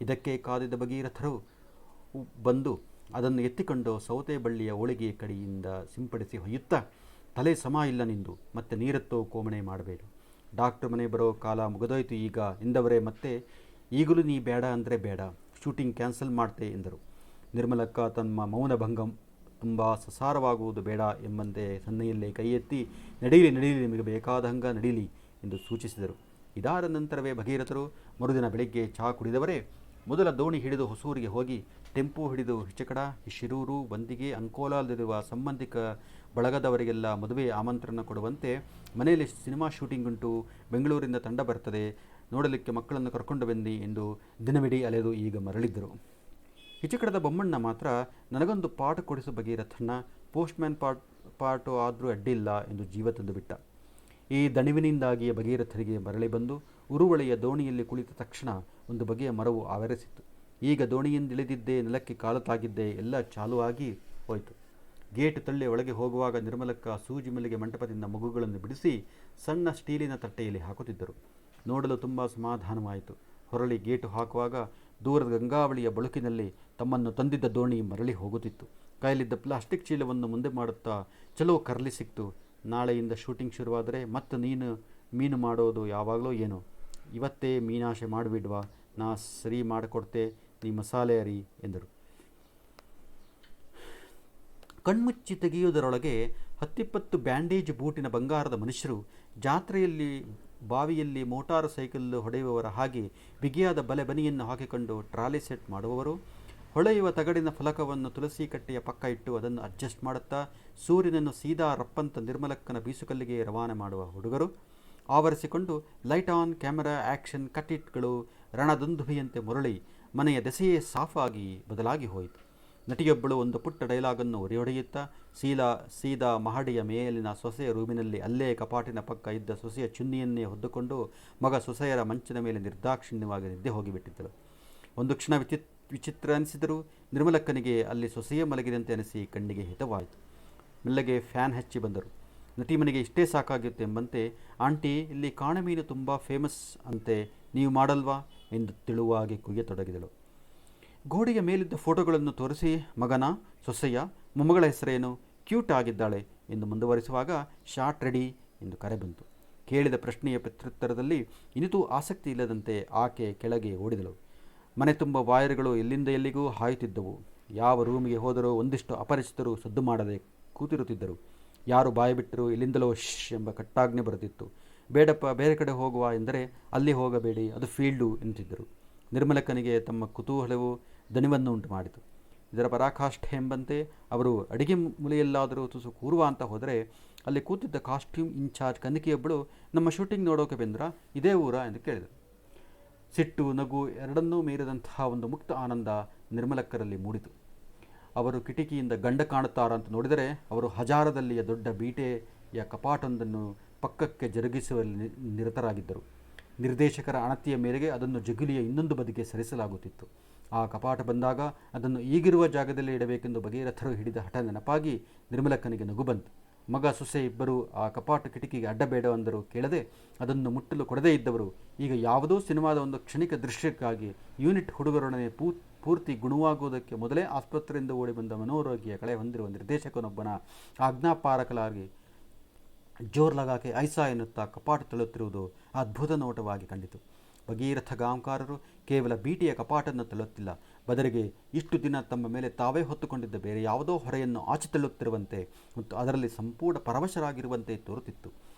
Speaker 1: ಇದಕ್ಕೆ ಕಾದಿದ್ದ ಭಗೀರಥರು ಬಂದು ಅದನ್ನು ಎತ್ತಿಕೊಂಡು ಸೌತೆ ಬಳ್ಳಿಯ ಹೋಳಿಗೆ ಕಡೆಯಿಂದ ಸಿಂಪಡಿಸಿ ಹೊಯ್ಯುತ್ತಾ, ತಲೆ ಸಮ ಇಲ್ಲ ನಿಂದು, ಮತ್ತೆ ನೀರತ್ತೋ ಕೋಮಣೆ ಮಾಡಬೇಡ, ಡಾಕ್ಟ್ರ್ ಮನೆ ಬರೋ ಕಾಲ ಮುಗಿದೋಯ್ತು ಈಗ ಎಂದವರೇ, ಮತ್ತೆ ಈಗಲೂ ನೀ ಬೇಡ ಅಂದರೆ ಬೇಡ, ಶೂಟಿಂಗ್ ಕ್ಯಾನ್ಸಲ್ ಮಾಡ್ತೆ ಎಂದರು. ನಿರ್ಮಲಕ್ಕ ತಮ್ಮ ಮೌನಭಂಗ ತುಂಬ ಸಸಾರವಾಗುವುದು ಬೇಡ ಎಂಬಂತೆ ಸನ್ನೆಯಲ್ಲೇ ಕೈ ಎತ್ತಿ, ನಡೀಲಿ ನಿಮಗೆ ಬೇಕಾದ ಹಂಗ ನಡೀಲಿ ಎಂದು ಸೂಚಿಸಿದರು. ಇದಾದ ನಂತರವೇ ಭಗೀರಥರು ಮರುದಿನ ಬೆಳಗ್ಗೆ ಚಹಾ ಕುಡಿದವರೇ ಮೊದಲ ದೋಣಿ ಹಿಡಿದು ಹೊಸೂರಿಗೆ ಹೋಗಿ ಟೆಂಪೋ ಹಿಡಿದು ಹಿಚಕಡ, ಶಿರೂರು, ಬಂದಿಗೆ, ಅಂಕೋಲಾದಲ್ಲಿರುವ ಸಂಬಂಧಿಕ ಬಳಗದವರಿಗೆಲ್ಲ ಮದುವೆ ಆಮಂತ್ರಣ ಕೊಡುವಂತೆ ಮನೆಯಲ್ಲಿ ಸಿನಿಮಾ ಶೂಟಿಂಗ್ ಉಂಟು, ಬೆಂಗಳೂರಿಂದ ತಂಡ ಬರ್ತದೆ, ನೋಡಲಿಕ್ಕೆ ಮಕ್ಕಳನ್ನು ಕರ್ಕೊಂಡು ಬನ್ನಿ ಎಂದು ದಿನವಿಡೀ ಅಲೆದು ಈಗ ಮರಳಿದ್ದರು. ಹಿಚಕಡದ ಬೊಮ್ಮಣ್ಣ ಮಾತ್ರ, ನನಗೊಂದು ಪಾಠ ಕೊಡಿಸು ಭಗೀರಥಣ್ಣ, ಪೋಸ್ಟ್ಮ್ಯಾನ್ ಪಾಠ ಆದರೂ ಅಡ್ಡಿಲ್ಲ ಎಂದು ಜೀವ ತಂದು ಬಿಟ್ಟ. ಈ ದಣಿವಿನಿಂದಾಗಿ ಭಗೀರಥರಿಗೆ ಮರಳಿ ಬಂದು ಉರುವಳೆಯ ದೋಣಿಯಲ್ಲಿ ಕುಳಿತ ತಕ್ಷಣ ಒಂದು ಬಗೆಯ ಮರವು ಆವರಿಸಿತ್ತು. ಈಗ ದೋಣಿಯಿಂದಿಳಿದಿದ್ದೇ, ನೆಲಕ್ಕೆ ಕಾಲು ತಾಗಿದ್ದೇ ಎಲ್ಲ ಚಾಲು ಆಗಿ ಹೋಯಿತು. ಗೇಟ್ ತಳ್ಳಿ ಒಳಗೆ ಹೋಗುವಾಗ ನಿರ್ಮಲಕ್ಕ ಸೂಜಿ ಮಲ್ಲಿಗೆ ಮಂಟಪದಿಂದ ಮಗುಗಳನ್ನು ಬಿಡಿಸಿ ಸಣ್ಣ ಸ್ಟೀಲಿನ ತಟ್ಟೆಯಲ್ಲಿ ಹಾಕುತ್ತಿದ್ದರು. ನೋಡಲು ತುಂಬ ಸಮಾಧಾನವಾಯಿತು. ಹೊರಳಿ ಗೇಟು ಹಾಕುವಾಗ ದೂರದ ಗಂಗಾವಳಿಯ ಬಳುಕಿನಲ್ಲಿ ತಮ್ಮನ್ನು ತಂದಿದ್ದ ದೋಣಿ ಮರಳಿ ಹೋಗುತ್ತಿತ್ತು. ಕೈಲಿದ್ದ ಪ್ಲಾಸ್ಟಿಕ್ ಚೀಲವನ್ನು ಮುಂದೆ ಮಾಡುತ್ತಾ, ಚಲೋ ಕರ್ಲಿ ಸಿಕ್ತು, ನಾಳೆಯಿಂದ ಶೂಟಿಂಗ್ ಶುರುವಾದರೆ ಮತ್ತು ನೀನು ಮೀನು ಮಾಡೋದು ಯಾವಾಗಲೋ ಏನೋ, ಇವತ್ತೇ ಮೀನಾಶೆ ಮಾಡಿಬಿಡ್ವಾ, ನಾ ಸರಿ ಮಾಡಿಕೊಡ್ತೆ, ನೀ ಮಸಾಲೆ ಅರಿ ಎಂದರು. ಕಣ್ಮುಚ್ಚಿ ತೆಗೆಯುವುದರೊಳಗೆ 10-20 ಬ್ಯಾಂಡೇಜ್ ಬೂಟಿನ ಬಂಗಾರದ ಮನುಷ್ಯರು ಜಾತ್ರೆಯಲ್ಲಿ ಬಾವಿಯಲ್ಲಿ ಮೋಟಾರು ಸೈಕಲ್ ಹೊಡೆಯುವವರ ಹಾಗೆ ಬಿಗಿಯಾದ ಬನಿಯನ್ನು ಹಾಕಿಕೊಂಡು ಟ್ರಾಲಿ ಸೆಟ್ ಮಾಡುವವರು, ಹೊಳೆಯುವ ತಗಡಿನ ಫಲಕವನ್ನು ತುಳಸಿ ಕಟ್ಟೆಯ ಪಕ್ಕ ಇಟ್ಟು ಅದನ್ನು ಅಡ್ಜಸ್ಟ್ ಮಾಡುತ್ತಾ ಸೂರ್ಯನನ್ನು ಸೀದಾ ರಪ್ಪಂತ ನಿರ್ಮಲಕ್ಕನ ಬೀಸುಕಲ್ಲಿಗೆ ರವಾನೆ ಮಾಡುವ ಹುಡುಗರು, ಆವರಿಸಿಕೊಂಡು ಲೈಟ್ ಆನ್, ಕ್ಯಾಮರಾ, ಆ್ಯಕ್ಷನ್, ಕಟ್ಟಿಟ್ಗಳು ರಣದುಂದುಭಿಯಂತೆ ಮುರಳಿ ಮನೆಯ ದೆಸೆಯೇ ಸಾಫಾಗಿ ಬದಲಾಗಿ ಹೋಯಿತು. ನಟಿಯೊಬ್ಬಳು ಒಂದು ಪುಟ್ಟ ಡೈಲಾಗನ್ನು ಹೊಡೆಯುತ್ತಾ ಸೀದಾ ಮಹಡಿಯ ಮೇಲಿನ ಸೊಸೆಯ ರೂಮಿನಲ್ಲಿ ಅಲ್ಲೇ ಕಪಾಟಿನ ಪಕ್ಕ ಇದ್ದ ಸೊಸೆಯ ಚುನ್ನಿಯನ್ನೇ ಹೊದ್ದುಕೊಂಡು ಮಗ ಸೊಸೆಯರ ಮಂಚದ ಮೇಲೆ ನಿರ್ದಾಕ್ಷಿಣ್ಯವಾಗಿ ನಿದ್ದೆ ಹೋಗಿಬಿಟ್ಟಿದ್ದಳು. ಒಂದು ಕ್ಷಣ ವಿಚಿತ್ರ ಅನಿಸಿದರೂ ನಿರ್ಮಲಕ್ಕನಿಗೆ ಅಲ್ಲಿ ಸೊಸೆಯೇ ಮಲಗಿದಂತೆ ಅನಿಸಿ ಕಣ್ಣಿಗೆ ಹಿತವಾಯಿತು. ಮೆಲ್ಲಗೆ ಫ್ಯಾನ್ ಹಚ್ಚಿ ಬಂದರು. ನಟಿ ಮನೆಗೆ ಇಷ್ಟೇ ಸಾಕಾಗಿತ್ತು ಎಂಬಂತೆ, ಆಂಟಿ ಇಲ್ಲಿ ಕಾಣಮೀನು ತುಂಬ ಫೇಮಸ್ ಅಂತೆ, ನೀವು ಮಾಡಲ್ವಾ ಎಂದು ತಿಳುವಾಗಿ ಕುಯ್ಯತೊಡಗಿದಳು. ಗೋಡೆಯ ಮೇಲಿದ್ದ ಫೋಟೋಗಳನ್ನು ತೋರಿಸಿ, ಮಗನ, ಸೊಸೆಯ, ಮೊಮ್ಮಗಳ ಹೆಸರೇನು, ಕ್ಯೂಟ್ ಆಗಿದ್ದಾಳೆ ಎಂದು ಮುಂದುವರಿಸುವಾಗ ಶಾರ್ಟ್ ರೆಡಿ ಎಂದು ಕರೆ ಬಂತು. ಕೇಳಿದ ಪ್ರಶ್ನೆಯ ಪ್ರತ್ಯುತ್ತರದಲ್ಲಿ ಇನಿತೂ ಆಸಕ್ತಿ ಇಲ್ಲದಂತೆ ಆಕೆ ಕೆಳಗೆ ಓಡಿದಳು. ಮನೆ ತುಂಬ ವಾಯರ್ಗಳು ಎಲ್ಲಿಂದ ಎಲ್ಲಿಗೂ ಹಾಯುತ್ತಿದ್ದವು. ಯಾವ ರೂಮಿಗೆ ಹೋದರೂ ಒಂದಿಷ್ಟು ಅಪರಿಚಿತರು ಸದ್ದು ಮಾಡದೆ ಕೂತಿರುತ್ತಿದ್ದರು. ಯಾರು ಬಾಯಿ ಬಿಟ್ಟರೂ ಎಲ್ಲಿಂದಲೋ ಶ್ ಎಂಬ ಕಟ್ಟಾಜ್ಞೆ ಬರುತ್ತಿತ್ತು. ಬೇಡಪ್ಪ, ಬೇರೆ ಕಡೆ ಹೋಗುವ ಎಂದರೆ ಅಲ್ಲಿ ಹೋಗಬೇಡಿ, ಅದು ಫೀಲ್ಡು ಎನ್ನುತ್ತಿದ್ದರು. ನಿರ್ಮಲಕ್ಕನಿಗೆ ತಮ್ಮ ಕುತೂಹಲವು ದಣಿವನ್ನು ಉಂಟು ಮಾಡಿತು. ಇದರ ಪರಾಕಾಷ್ಠೆ ಎಂಬಂತೆ ಅವರು ಅಡಿಗೆ ಮೂಲೆಯಲ್ಲಾದರೂ ತುಸು ಕೂರುವ ಅಂತ ಹೋದರೆ ಅಲ್ಲಿ ಕೂತಿದ್ದ ಕಾಸ್ಟ್ಯೂಮ್ ಇನ್ಚಾರ್ಜ್ ಕನ್ನಿಕೆಯೊಬ್ಬಳು, ನಮ್ಮ ಶೂಟಿಂಗ್ ನೋಡೋಕೆ ಬಂದ್ರ, ಇದೇ ಊರ ಎಂದು ಕೇಳಿದರು. ಸಿಟ್ಟು, ನಗು ಎರಡನ್ನೂ ಮೀರಿದಂತಹ ಒಂದು ಮುಕ್ತ ಆನಂದ ನಿರ್ಮಲಕ್ಕರಲ್ಲಿ ಮೂಡಿತು. ಅವರು ಕಿಟಕಿಯಿಂದ ಗಂಡ ಕಾಣುತ್ತಾರಂತ ನೋಡಿದರೆ ಅವರು ಹಜಾರದಲ್ಲಿಯ ದೊಡ್ಡ ಬೀಟೆಯ ಕಪಾಟೊಂದನ್ನು ಪಕ್ಕಕ್ಕೆ ಜರುಗಿಸುವಲ್ಲಿ ನಿರತರಾಗಿದ್ದರು. ನಿರ್ದೇಶಕರ ಅಣತಿಯ ಮೇರೆಗೆ ಅದನ್ನು ಜಗುಲಿಯ ಇನ್ನೊಂದು ಬದಿಗೆ ಸರಿಸಲಾಗುತ್ತಿತ್ತು. ಆ ಕಪಾಟ ಬಂದಾಗ ಅದನ್ನು ಈಗಿರುವ ಜಾಗದಲ್ಲಿ ಇಡಬೇಕೆಂದು ಭಗೀರಥರು ಹಿಡಿದ ಹಠ ನೆನಪಾಗಿ ನಿರ್ಮಲಕ್ಕನಿಗೆ ನಗು ಬಂತು. ಮಗ ಸೊಸೆ ಇಬ್ಬರು ಆ ಕಪಾಟ ಕಿಟಕಿಗೆ ಅಡ್ಡಬೇಡವೆಂದರೂ ಕೇಳದೆ ಅದನ್ನು ಮುಟ್ಟಲು ಕೊಡದೇ ಇದ್ದವರು ಈಗ ಯಾವುದೋ ಸಿನಿಮಾದ ಒಂದು ಕ್ಷಣಿಕ ದೃಶ್ಯಕ್ಕಾಗಿ ಯೂನಿಟ್ ಹುಡುಗರೊಡನೆ ಪೂರ್ತಿ ಗುಣವಾಗುವುದಕ್ಕೆ ಮೊದಲೇ ಆಸ್ಪತ್ರೆಯಿಂದ ಓಡಿ ಬಂದ ಮನೋರೋಗಿಯ ಕಳೆ ಹೊಂದಿರುವ ನಿರ್ದೇಶಕನೊಬ್ಬನ ಆಜ್ಞಾಪಾರಕಲಾಗಿ ಜೋರ್ ಲಗಾಕೆ ಐಸಾ ಎನ್ನುತ್ತಾ ಕಪಾಟ ತಳ್ಳುತ್ತಿರುವುದು ಅದ್ಭುತ ನೋಟವಾಗಿ ಕಂಡಿತು. ಭಗೀರಥ ಗಾಂಕಾರರು ಕೇವಲ ಬೀಟಿಯ ಕಪಾಟನ್ನು ತಳ್ಳುತ್ತಿಲ್ಲ, ಬದಲಿಗೆ ಇಷ್ಟು ದಿನ ತಮ್ಮ ಮೇಲೆ ತಾವೇ ಹೊತ್ತುಕೊಂಡಿದ್ದ ಬೇರೆ ಯಾವುದೋ ಹೊರೆಯನ್ನು ಆಚೆ ತಳ್ಳುತ್ತಿರುವಂತೆ ಮತ್ತು ಅದರಲ್ಲಿ ಸಂಪೂರ್ಣ ಪರವಶರಾಗಿರುವಂತೆ ತೋರುತ್ತಿತ್ತು.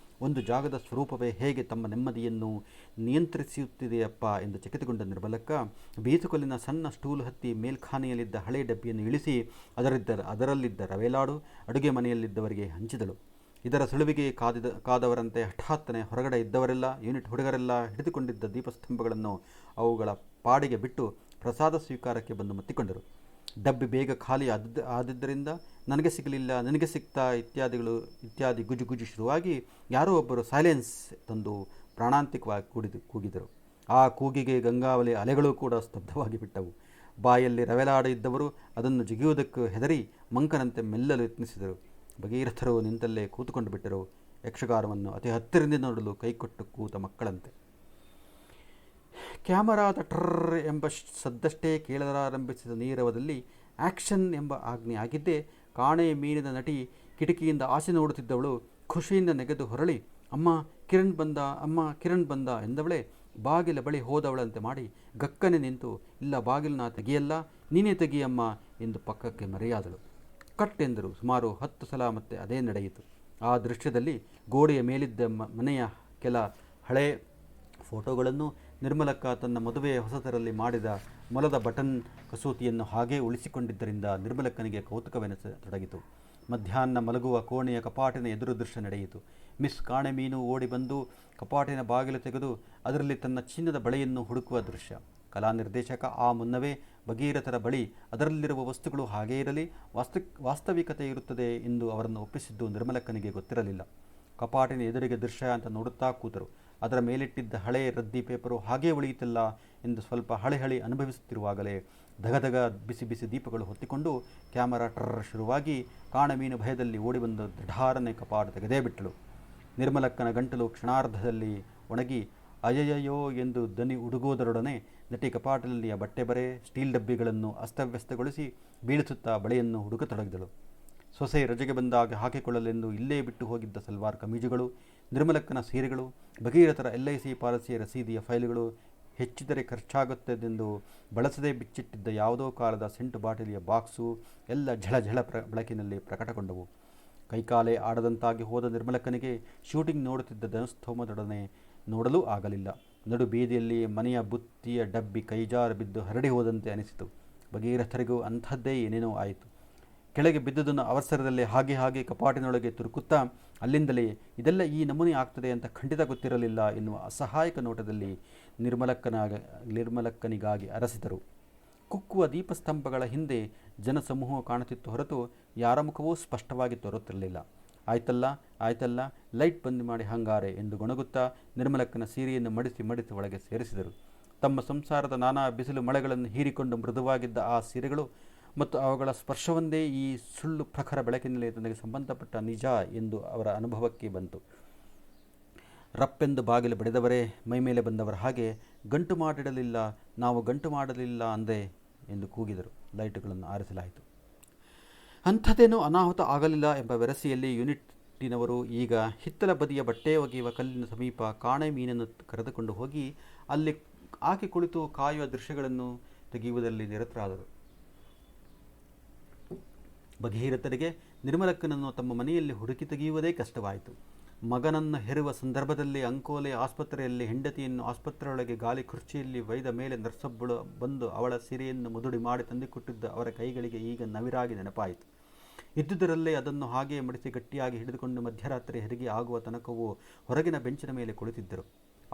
Speaker 1: ಒಂದು ಜಾಗದ ಸ್ವರೂಪವೇ ಹೇಗೆ ತಮ್ಮ ನೆಮ್ಮದಿಯನ್ನು ನಿಯಂತ್ರಿಸುತ್ತಿದೆಯಪ್ಪ ಎಂದು ಚಕಿತಗೊಂಡ ನಿರ್ಮಲಕ್ಕ ಬೀಸುಕಲ್ಲಿನ ಸಣ್ಣ ಸ್ಟೂಲ್ ಹತ್ತಿ ಮೇಲ್ಖಾನೆಯಲ್ಲಿದ್ದ ಹಳೆ ಡಬ್ಬಿಯನ್ನು ಇಳಿಸಿ ಅದರಲ್ಲಿದ್ದ ರವೆಲಾಡು ಅಡುಗೆ ಮನೆಯಲ್ಲಿದ್ದವರಿಗೆ ಹಂಚಿದಳು. ಇದರ ಸುಳಿವಿಗೆ ಕಾದವರಂತೆ ಹಠಾತ್ತನೆ ಹೊರಗಡೆ ಇದ್ದವರೆಲ್ಲ, ಯೂನಿಟ್ ಹುಡುಗರೆಲ್ಲ ಹಿಡಿದುಕೊಂಡಿದ್ದ ದೀಪಸ್ತಂಭಗಳನ್ನು ಅವುಗಳ ಪಾಡಿಗೆ ಬಿಟ್ಟು ಪ್ರಸಾದ ಸ್ವೀಕಾರಕ್ಕೆ ಬಂದು ಮತ್ತಿಕೊಂಡರು. ಡಬ್ಬಿ ಬೇಗ ಖಾಲಿ ಆದಿದ್ದರಿಂದ ನನಗೆ ಸಿಗಲಿಲ್ಲ, ನನಗೆ ಸಿಗ್ತಾ ಇತ್ಯಾದಿ ಗುಜು ಶುರುವಾಗಿ ಯಾರೋ ಒಬ್ಬರು ಸೈಲೆನ್ಸ್ ತಂದು ಪ್ರಾಣಾಂತಿಕವಾಗಿ ಕೂಗಿದರು. ಆ ಕೂಗಿಗೆ ಗಂಗಾವಳಿ ಅಲೆಗಳು ಕೂಡ ಸ್ತಬ್ಧವಾಗಿ ಬಿಟ್ಟವು. ಬಾಯಲ್ಲಿ ರವೆಲಾಡ ಇದ್ದವರು ಅದನ್ನು ಜಿಗಿಯುವುದಕ್ಕೆ ಹೆದರಿ ಮಂಕನಂತೆ ಮೆಲ್ಲಲು ಯತ್ನಿಸಿದರು. ಭಗೀರಥರು ನಿಂತಲ್ಲೇ ಕೂತುಕೊಂಡು ಬಿಟ್ಟರು. ಯಕ್ಷಗಾನವನ್ನು ಅತಿ ಹತ್ತಿರದಿಂದ ನೋಡಲು ಕೈಕೊಟ್ಟು ಕೂತ ಮಕ್ಕಳಂತೆ. ಕ್ಯಾಮರಾದ ಟ್ರರ್ ಎಂಬ ಸದ್ದಷ್ಟೇ ಕೇಳಲಾರಂಭಿಸಿದ ನೀರವದಲ್ಲಿ ಆ್ಯಕ್ಷನ್ ಎಂಬ ಆಜ್ಞೆ ಆಗಿದ್ದೇ ಕಾಣೆ ಮೀನಿದ ನಟಿ ಕಿಟಕಿಯಿಂದ ಆಸೆ ನೋಡುತ್ತಿದ್ದವಳು ಖುಷಿಯಿಂದ ನೆಗೆದು ಹೊರಳಿ ಅಮ್ಮ ಕಿರಣ್ ಬಂದ ಎಂದವಳೆ ಬಾಗಿಲ ಬಳಿ ಹೋದವಳಂತೆ ಮಾಡಿ ಗಕ್ಕನೆ ನಿಂತು, ಇಲ್ಲ ಬಾಗಿಲನ್ನ ತೆಗಿಯಲ್ಲ, ನೀನೇ ತೆಗಿಯಮ್ಮ ಎಂದು ಪಕ್ಕಕ್ಕೆ ಮರೆಯಾದಳು. ಕಟ್ ಎಂದರು. ಸುಮಾರು 10 ಸಲ ಮತ್ತೆ ಅದೇ ನಡೆಯಿತು. ಆ ದೃಶ್ಯದಲ್ಲಿ ಗೋಡೆಯ ಮೇಲಿದ್ದ ಮನೆಯ ಕೆಲ ಹಳೆ ಫೋಟೋಗಳನ್ನು ನಿರ್ಮಲಕ್ಕ ತನ್ನ ಮದುವೆಯ ಹೊಸತರಲ್ಲಿ ಮಾಡಿದ ಮೊಲದ ಬಟನ್ ಕಸೂತಿಯನ್ನು ಹಾಗೇ ಉಳಿಸಿಕೊಂಡಿದ್ದರಿಂದ ನಿರ್ಮಲಕ್ಕನಿಗೆ ಕೌತುಕವೆನಿಸತೊಡಗಿತು. ಮಧ್ಯಾಹ್ನ ಮಲಗುವ ಕೋಣೆಯ ಕಪಾಟಿನ ಎದುರು ದೃಶ್ಯ ನಡೆಯಿತು. ಮಿಸ್ ಕಾಣೆಮೀನು ಓಡಿ ಬಂದು ಕಪಾಟಿನ ಬಾಗಿಲು ತೆಗೆದು ಅದರಲ್ಲಿ ತನ್ನ ಚಿನ್ನದ ಬಳೆಯನ್ನು ಹುಡುಕುವ ದೃಶ್ಯ. ಕಲಾ ನಿರ್ದೇಶಕ ಆ ಮುನ್ನವೇ ಭಗೀರಥರ ಬಳಿ ಅದರಲ್ಲಿರುವ ವಸ್ತುಗಳು ಹಾಗೇ ಇರಲಿ, ವಾಸ್ತವಿಕತೆ ಇರುತ್ತದೆ ಎಂದು ಅವರನ್ನು ಒಪ್ಪಿಸಿದ್ದು ನಿರ್ಮಲಕ್ಕನಿಗೆ ಗೊತ್ತಿರಲಿಲ್ಲ. ಕಪಾಟಿನ ಎದುರಿಗೆ ದೃಶ್ಯ ಅಂತ ನೋಡುತ್ತಾ ಕೂತರು. ಅದರ ಮೇಲಿಟ್ಟಿದ್ದ ಹಳೆ ರದ್ದಿ ಪೇಪರು ಹಾಗೇ ಉಳಿಯಿತಲ್ಲ ಎಂದು ಸ್ವಲ್ಪ ಹಳಿ ಅನುಭವಿಸುತ್ತಿರುವಾಗಲೇ ಧಗಧಗ ಬಿಸಿ ದೀಪಗಳು ಹೊತ್ತಿಕೊಂಡು ಕ್ಯಾಮರಾ ಟ್ರರ್ ಶುರುವಾಗಿ ಕಾಣಮೀನು ಭಯದಲ್ಲಿ ಓಡಿಬಂದು ದೃಢಾರನೆ ಕಪಾಟ ತೆಗೆದೇ ಬಿಟ್ಟಳು. ನಿರ್ಮಲಕ್ಕನ ಗಂಟಲು ಕ್ಷಣಾರ್ಧದಲ್ಲಿ ಒಣಗಿ ಅಯ್ಯಯ್ಯೋ ಎಂದು ದನಿ ಉಡುಗುವುದರೊಡನೆ ನಟಿ ಕಪಾಟದಲ್ಲಿಯ ಬಟ್ಟೆ ಬರೆ, ಸ್ಟೀಲ್ ಡಬ್ಬಿಗಳನ್ನು ಅಸ್ತವ್ಯಸ್ತಗೊಳಿಸಿ ಬೀಳಿಸುತ್ತಾ ಬಳೆಯನ್ನು ಹುಡುಕತೊಡಗಿದಳು. ಸೊಸೆ ರಜೆಗೆ ಬಂದಾಗ ಹಾಕಿಕೊಳ್ಳಲೆಂದು ಇಲ್ಲೇ ಬಿಟ್ಟು ಹೋಗಿದ್ದ ಸಲ್ವಾರ್ ಕಮೀಜುಗಳು, ನಿರ್ಮಲಕ್ಕನ ಸೀರೆಗಳು, ಭಗೀರಥರ LIC ಪಾಲಿಸಿಯ ರಸೀದಿಯ ಫೈಲುಗಳು, ಹೆಚ್ಚಿದರೆ ಖರ್ಚಾಗುತ್ತದೆಂದು ಬಳಸದೇ ಬಿಚ್ಚಿಟ್ಟಿದ್ದ ಯಾವುದೋ ಕಾಲದ ಸೆಂಟು ಬಾಟಲಿಯ ಬಾಕ್ಸು ಎಲ್ಲ ಝಳ ಬೆಳಕಿನಲ್ಲಿ ಪ್ರಕಟಗೊಂಡವು. ಕೈಕಾಲೇ ಆಡದಂತಾಗಿ ಹೋದ ನಿರ್ಮಲಕ್ಕನಿಗೆ ಶೂಟಿಂಗ್ ನೋಡುತ್ತಿದ್ದ ಧನಸ್ಥೋಮದೊಡನೆ ನೋಡಲೂ ಆಗಲಿಲ್ಲ. ನಡು ಬೀದಿಯಲ್ಲಿ ಮನೆಯ ಬುತ್ತಿಯ ಡಬ್ಬಿ ಕೈಜಾರು ಬಿದ್ದು ಹರಡಿ ಹೋದಂತೆ ಅನಿಸಿತು. ಭಗೀರಥರಿಗೂ ಅಂಥದ್ದೇ ಏನೇನೋ ಆಯಿತು. ಕೆಳಗೆ ಬಿದ್ದುದನ್ನು ಅವಸರದಲ್ಲಿ ಹಾಗೆ ಕಪಾಟಿನೊಳಗೆ ತುರುಕುತ್ತಾ ಅಲ್ಲಿಂದಲೇ ಇದೆಲ್ಲ ಈ ನಮೂನೆ ಆಗ್ತದೆ ಅಂತ ಖಂಡಿತ ಗೊತ್ತಿರಲಿಲ್ಲ ಎನ್ನುವ ಅಸಹಾಯಕ ನೋಟದಲ್ಲಿ ನಿರ್ಮಲಕ್ಕನಿಗಾಗಿ ಅರಸಿದರು. ಕುಕ್ಕುವ ದೀಪಸ್ತಂಭಗಳ ಹಿಂದೆ ಜನಸಮೂಹ ಕಾಣುತ್ತಿತ್ತು ಹೊರತು ಯಾರ ಮುಖವೂ ಸ್ಪಷ್ಟವಾಗಿ ತೋರುತ್ತಿರಲಿಲ್ಲ. ಆಯ್ತಲ್ಲ ಲೈಟ್ ಬಂದ್ ಮಾಡಿ ಹಂಗಾರೆ ಎಂದು ಗೊಣಗುತ್ತಾ ನಿರ್ಮಲಕ್ಕನ ಸೀರೆಯನ್ನು ಮಡಿಸಿ ಒಳಗೆ ಸೇರಿಸಿದರು. ತಮ್ಮ ಸಂಸಾರದ ನಾನಾ ಬಿಸಿಲು ಮಳೆಗಳನ್ನು ಹೀರಿಕೊಂಡು ಮೃದುವಾಗಿದ್ದ ಆ ಸೀರೆಗಳು ಮತ್ತು ಅವುಗಳ ಸ್ಪರ್ಶವೊಂದೇ ಈ ಸುಳ್ಳು ಪ್ರಖರ ಬೆಳಕಿನಲ್ಲಿ ತನಗೆ ಸಂಬಂಧಪಟ್ಟ ನಿಜ ಎಂದು ಅವರ ಅನುಭವಕ್ಕೆ ಬಂತು. ರಪ್ಪೆಂದು ಬಾಗಿಲು ಬಡಿದವರೇ ಮೈಮೇಲೆ ಬಂದವರ ಹಾಗೆ ನಾವು ಗಂಟು ಮಾಡಲಿಲ್ಲ ಅಂದೆ ಎಂದು ಕೂಗಿದರು. ಲೈಟುಗಳನ್ನು ಆರಿಸಲಾಯಿತು. ಅಂಥದ್ದೇನೂ ಅನಾಹುತ ಆಗಲಿಲ್ಲ ಎಂಬ ವೆರಸಿಯಲ್ಲಿ ಯೂನಿಟ್ ಯೂನಿಟ್ಟಿನವರು ಈಗ ಹಿತ್ತಲ ಬದಿಯ ಬಟ್ಟೆ ಒಗೆಯುವ ಕಲ್ಲಿನ ಸಮೀಪ ಕಾಣೆ ಮೀನನ್ನು ಕರೆದುಕೊಂಡು ಹೋಗಿ ಅಲ್ಲಿ ಆಕೆ ಕುಳಿತು ಕಾಯುವ ದೃಶ್ಯಗಳನ್ನು ತೆಗೆಯುವುದರಲ್ಲಿ ನಿರತರಾದರು. ಭಗೀರಥರಿಗೆ ನಿರ್ಮಲಕ್ಕನನ್ನು ತಮ್ಮ ಮನೆಯಲ್ಲಿ ಹುಡುಕಿ ತೆಗೆಯುವುದೇ ಕಷ್ಟವಾಯಿತು. ಮಗನನ್ನು ಹೆರುವ ಸಂದರ್ಭದಲ್ಲಿ ಅಂಕೋಲೆ ಆಸ್ಪತ್ರೆಯಲ್ಲಿ ಹೆಂಡತಿಯನ್ನು ಆಸ್ಪತ್ರೆಯೊಳಗೆ ಗಾಲಿ ಕುರ್ಚಿಯಲ್ಲಿ ಒಯ್ದ ಮೇಲೆ ನರ್ಸೊಬ್ಬಳು ಬಂದು ಅವಳ ಸೀರೆಯನ್ನು ಮುದುಡಿ ಮಾಡಿ ತಂದುಕೊಟ್ಟಿದ್ದ ಅವರ ಕೈಗಳಿಗೆ ಈಗ ನವಿರಾಗಿ ನೆನಪಾಯಿತು. ಇದ್ದುದರಲ್ಲೇ ಅದನ್ನು ಹಾಗೆಯೇ ಮಡಿಸಿ ಗಟ್ಟಿಯಾಗಿ ಹಿಡಿದುಕೊಂಡು ಮಧ್ಯರಾತ್ರಿ ಹೆರಿಗೆ ಆಗುವ ತನಕವೂ ಹೊರಗಿನ ಬೆಂಚಿನ ಮೇಲೆ ಕುಳಿತಿದ್ದರು.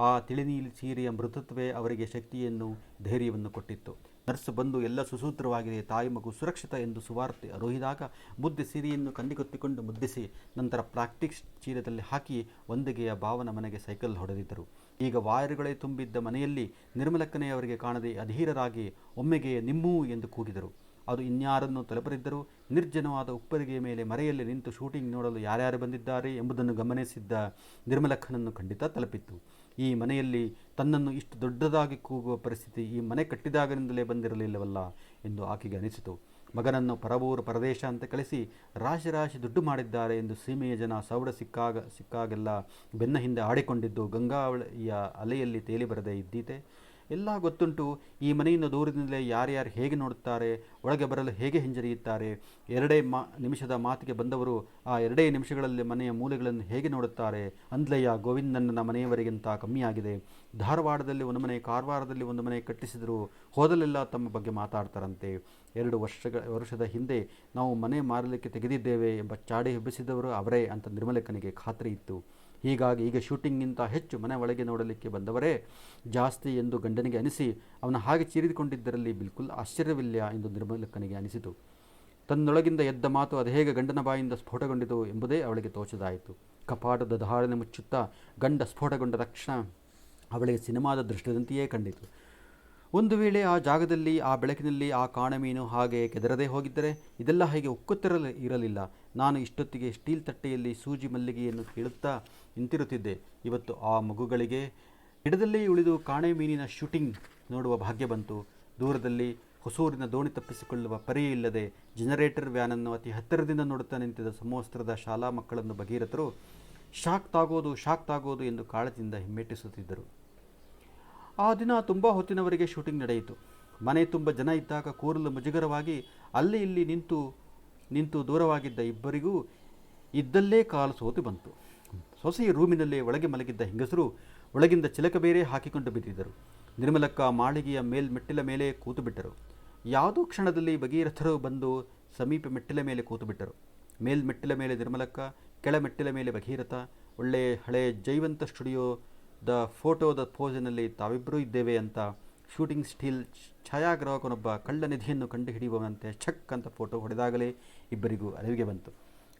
Speaker 1: ಆ ತಿಳಿನೀಲಿ ಸೀರೆಯ ಮೃದುತ್ವವೇ ಅವರಿಗೆ ಶಕ್ತಿಯನ್ನು ಧೈರ್ಯವನ್ನು ಕೊಟ್ಟಿತ್ತು. ನರ್ಸ್ ಬಂದು ಎಲ್ಲ ಸುಸೂತ್ರವಾಗಿದೆ, ತಾಯಿ ಮಗು ಸುರಕ್ಷಿತ ಎಂದು ಸುವಾರ್ತೆ ಅರೋಹಿದಾಗ ಮುದ್ದೆ ಸೀರೆಯನ್ನು ಕಂಡಿಗೊತ್ತಿಕೊಂಡು ಮುದ್ದಿಸಿ ನಂತರ ಪ್ರಾಕ್ಟಿಕ್ಸ್ ಚೀಲದಲ್ಲಿ ಹಾಕಿ ಒಂದಿಗೆಯ ಭಾವನ ಮನೆಗೆ ಸೈಕಲ್ ಹೊಡೆದಿದ್ದರು. ಈಗ ವಾಯರುಗಳೇ ತುಂಬಿದ್ದ ಮನೆಯಲ್ಲಿ ನಿರ್ಮಲಕ್ಕನೆಯವರಿಗೆ ಕಾಣದೆ ಅಧೀರರಾಗಿ ಒಮ್ಮೆಗೆ ನಿಮ್ಮೂ ಎಂದು ಕೂಗಿದರು. ಅದು ಇನ್ಯಾರನ್ನು ತಲುಪದಿದ್ದರೂ ನಿರ್ಜನವಾದ ಉಪ್ಪರಿಗೆಯ ಮೇಲೆ ಮರೆಯಲ್ಲಿ ನಿಂತು ಶೂಟಿಂಗ್ ನೋಡಲು ಯಾರ್ಯಾರು ಬಂದಿದ್ದಾರೆ ಎಂಬುದನ್ನು ಗಮನಿಸಿದ್ದ ನಿರ್ಮಲಕ್ಕನನ್ನು ಖಂಡಿತ ತಲುಪಿತ್ತು. ಈ ಮನೆಯಲ್ಲಿ ತನ್ನನ್ನು ಇಷ್ಟು ದೊಡ್ಡದಾಗಿ ಕೂಗುವ ಪರಿಸ್ಥಿತಿ ಈ ಮನೆ ಕಟ್ಟಿದಾಗನಿಂದಲೇ ಬಂದಿರಲಿಲ್ಲವಲ್ಲ ಎಂದು ಆಕೆಗೆ ಅನಿಸಿತು. ಮಗನನ್ನು ಪರಬೂರು ಪರದೇಶ ಅಂತ ಕಳಿಸಿ ರಾಶಿ ರಾಶಿ ದುಡ್ಡು ಮಾಡಿದ್ದಾರೆ ಎಂದು ಸೀಮೆಯ ಜನ ಸೌಡ ಸಿಕ್ಕಾಗೆಲ್ಲ ಬೆನ್ನ ಹಿಂದೆ ಆಡಿಕೊಂಡಿದ್ದು ಗಂಗಾವಳಿಯ ಅಲೆಯಲ್ಲಿ ತೇಲಿ ಬರದೇ ಇದ್ದೀತೆ. ಎಲ್ಲ ಗೊತ್ತುಂಟು. ಈ ಮನೆಯನ್ನು ದೂರದಿಂದಲೇ ಯಾರ್ಯಾರು ಹೇಗೆ ನೋಡುತ್ತಾರೆ, ಒಳಗೆ ಬರಲು ಹೇಗೆ ಹಿಂಜರಿಯುತ್ತಾರೆ. ಎರಡೇ ನಿಮಿಷದ ಮಾತಿಗೆ ಬಂದವರು ಆ 2 ನಿಮಿಷಗಳಲ್ಲಿ ಮನೆಯ ಮೂಲೆಗಳನ್ನು ಹೇಗೆ ನೋಡುತ್ತಾರೆ. ಅಂದ್ಲಯ್ಯ ಗೋವಿಂದಣ್ಣನ ಮನೆಯವರಿಗಿಂತ ಕಮ್ಮಿಯಾಗಿದೆ. ಧಾರವಾಡದಲ್ಲಿ ಒಂದು ಮನೆ, ಕಾರವಾರದಲ್ಲಿ ಒಂದು ಮನೆ ಕಟ್ಟಿಸಿದರೂ ಹೋದಲೆಲ್ಲ ತಮ್ಮ ಬಗ್ಗೆ ಮಾತಾಡ್ತಾರಂತೆ. 2 ವರ್ಷದ ಹಿಂದೆ ನಾವು ಮನೆ ಮಾರಲಿಕ್ಕೆ ತೆಗೆದಿದ್ದೇವೆ ಎಂಬ ಚಾಡಿ ಎಬ್ಬಿಸಿದವರು ಅವರೇ ಅಂತ ನಿರ್ಮಲಕ್ಕನಿಗೆ ಖಾತ್ರಿ ಇತ್ತು. ಹೀಗಾಗಿ ಈಗ ಶೂಟಿಂಗ್ಗಿಂತ ಹೆಚ್ಚು ಮನೆ ಒಳಗೆ ನೋಡಲಿಕ್ಕೆ ಬಂದವರೇ ಜಾಸ್ತಿ ಎಂದು ಗಂಡನಿಗೆ ಅನಿಸಿ ಅವನ ಹಾಗೆ ಚೀರಿದುಕೊಂಡಿದ್ದರಲ್ಲಿ ಬಿಲ್ಕುಲ್ ಆಶ್ಚರ್ಯವಿಲ್ಲ ಎಂದು ನಿರ್ಮಲಕ್ಕನಿಗೆ ಅನಿಸಿತು. ತನ್ನೊಳಗಿಂದ ಎದ್ದ ಮಾತು ಅದು ಹೇಗೆ ಗಂಡನ ಬಾಯಿಂದ ಸ್ಫೋಟಗೊಂಡಿತು ಎಂಬುದೇ ಅವಳಿಗೆ ತೋಚದಾಯಿತು. ಕಪಾಟದ ಧಾರಣೆ ಮುಚ್ಚುತ್ತಾ ಗಂಡ ಸ್ಫೋಟಗೊಂಡ ತಕ್ಷಣ ಅವಳಿಗೆ ಸಿನಿಮಾದ ದೃಶ್ಯದಂತೆಯೇ ಕಂಡಿತು. ಒಂದು ವೇಳೆ ಆ ಜಾಗದಲ್ಲಿ ಆ ಬೆಳಕಿನಲ್ಲಿ ಆ ಕಾಣಮೀನು ಹಾಗೆ ಕೆದರದೇ ಹೋಗಿದ್ದರೆ ಇದೆಲ್ಲ ಹೇಗೆ ಇರಲಿಲ್ಲ. ನಾನು ಇಷ್ಟೊತ್ತಿಗೆ ಸ್ಟೀಲ್ ತಟ್ಟೆಯಲ್ಲಿ ಸೂಜಿ ಮಲ್ಲಿಗೆಯನ್ನು ಕೇಳುತ್ತಾ ನಿಂತಿರುತ್ತಿದ್ದೆ. ಇವತ್ತು ಆ ಮಗುಗಳಿಗೆ ಗಿಡದಲ್ಲೇ ಉಳಿದು ಕಾಣೆ ಮೀನಿನ ಶೂಟಿಂಗ್ ನೋಡುವ ಭಾಗ್ಯ ಬಂತು. ದೂರದಲ್ಲಿ ಹೊಸೂರಿನ ದೋಣಿ ತಪ್ಪಿಸಿಕೊಳ್ಳುವ ಪರಿಯೇ ಇಲ್ಲದೆ ಜನರೇಟರ್ ವ್ಯಾನನ್ನು ಅತಿ ಹತ್ತಿರದಿಂದ ನೋಡುತ್ತಾ ನಿಂತಿದ್ದ ಸಮವಸ್ತ್ರದ ಶಾಲಾ ಮಕ್ಕಳನ್ನು ಭಗೀರಥರು ಶಾಕ್ ತಾಗೋದು ಎಂದು ಕಾಳಜಿಯಿಂದ ಹಿಮ್ಮೆಟ್ಟಿಸುತ್ತಿದ್ದರು. ಆ ದಿನ ತುಂಬ ಹೊತ್ತಿನವರೆಗೆ ಶೂಟಿಂಗ್ ನಡೆಯಿತು. ಮನೆ ತುಂಬ ಜನ ಇದ್ದಾಗ ಕೂರಲು ಮುಜುಗರವಾಗಿ ಅಲ್ಲಿ ಇಲ್ಲಿ ನಿಂತು ದೂರವಾಗಿದ್ದ ಇಬ್ಬರಿಗೂ ಇದ್ದಲ್ಲೇ ಕಾಲು ಸೋತು ಬಂತು. ಸೊಸೆಯ ರೂಮಿನಲ್ಲೇ ಒಳಗೆ ಮಲಗಿದ್ದ ಹೆಂಗಸರು ಒಳಗಿಂದ ಚಿಲಕ ಬೇರೆ ಹಾಕಿಕೊಂಡು ಬಿದ್ದಿದ್ದರು. ನಿರ್ಮಲಕ್ಕ ಮಾಳಿಗೆಯ ಮೆಟ್ಟಿಲ ಮೇಲೆ ಕೂತು ಬಿಟ್ಟರು. ಯಾವುದೋ ಕ್ಷಣದಲ್ಲಿ ಭಗೀರಥರು ಬಂದು ಸಮೀಪ ಮೆಟ್ಟಿಲ ಮೇಲೆ ಕೂತು ಬಿಟ್ಟರು. ಮೆಟ್ಟಿಲ ಮೇಲೆ ನಿರ್ಮಲಕ್ಕ, ಕೆಳ ಮೆಟ್ಟಿಲ ಮೇಲೆ ಭಗೀರಥ. ಒಳ್ಳೆ ಹಳೆ ಜೈವಂತ ಸ್ಟುಡಿಯೋದ ಫೋಟೋದ ಪೋಸಿನಲ್ಲಿ ತಾವಿಬ್ಬರೂ ಇದ್ದೇವೆ ಅಂತ ಶೂಟಿಂಗ್ ಸ್ಟಿಲ್ ಛಾಯಾಗ್ರಾಹಕನೊಬ್ಬ ಕಳ್ಳ ನಿಧಿಯನ್ನು ಕಂಡುಹಿಡಿಯುವಂತೆ ಛಕ್ ಅಂತ ಫೋಟೋ ಹೊಡೆದಾಗಲೇ ಇಬ್ಬರಿಗೂ ಅರಿವಿಗೆ ಬಂತು.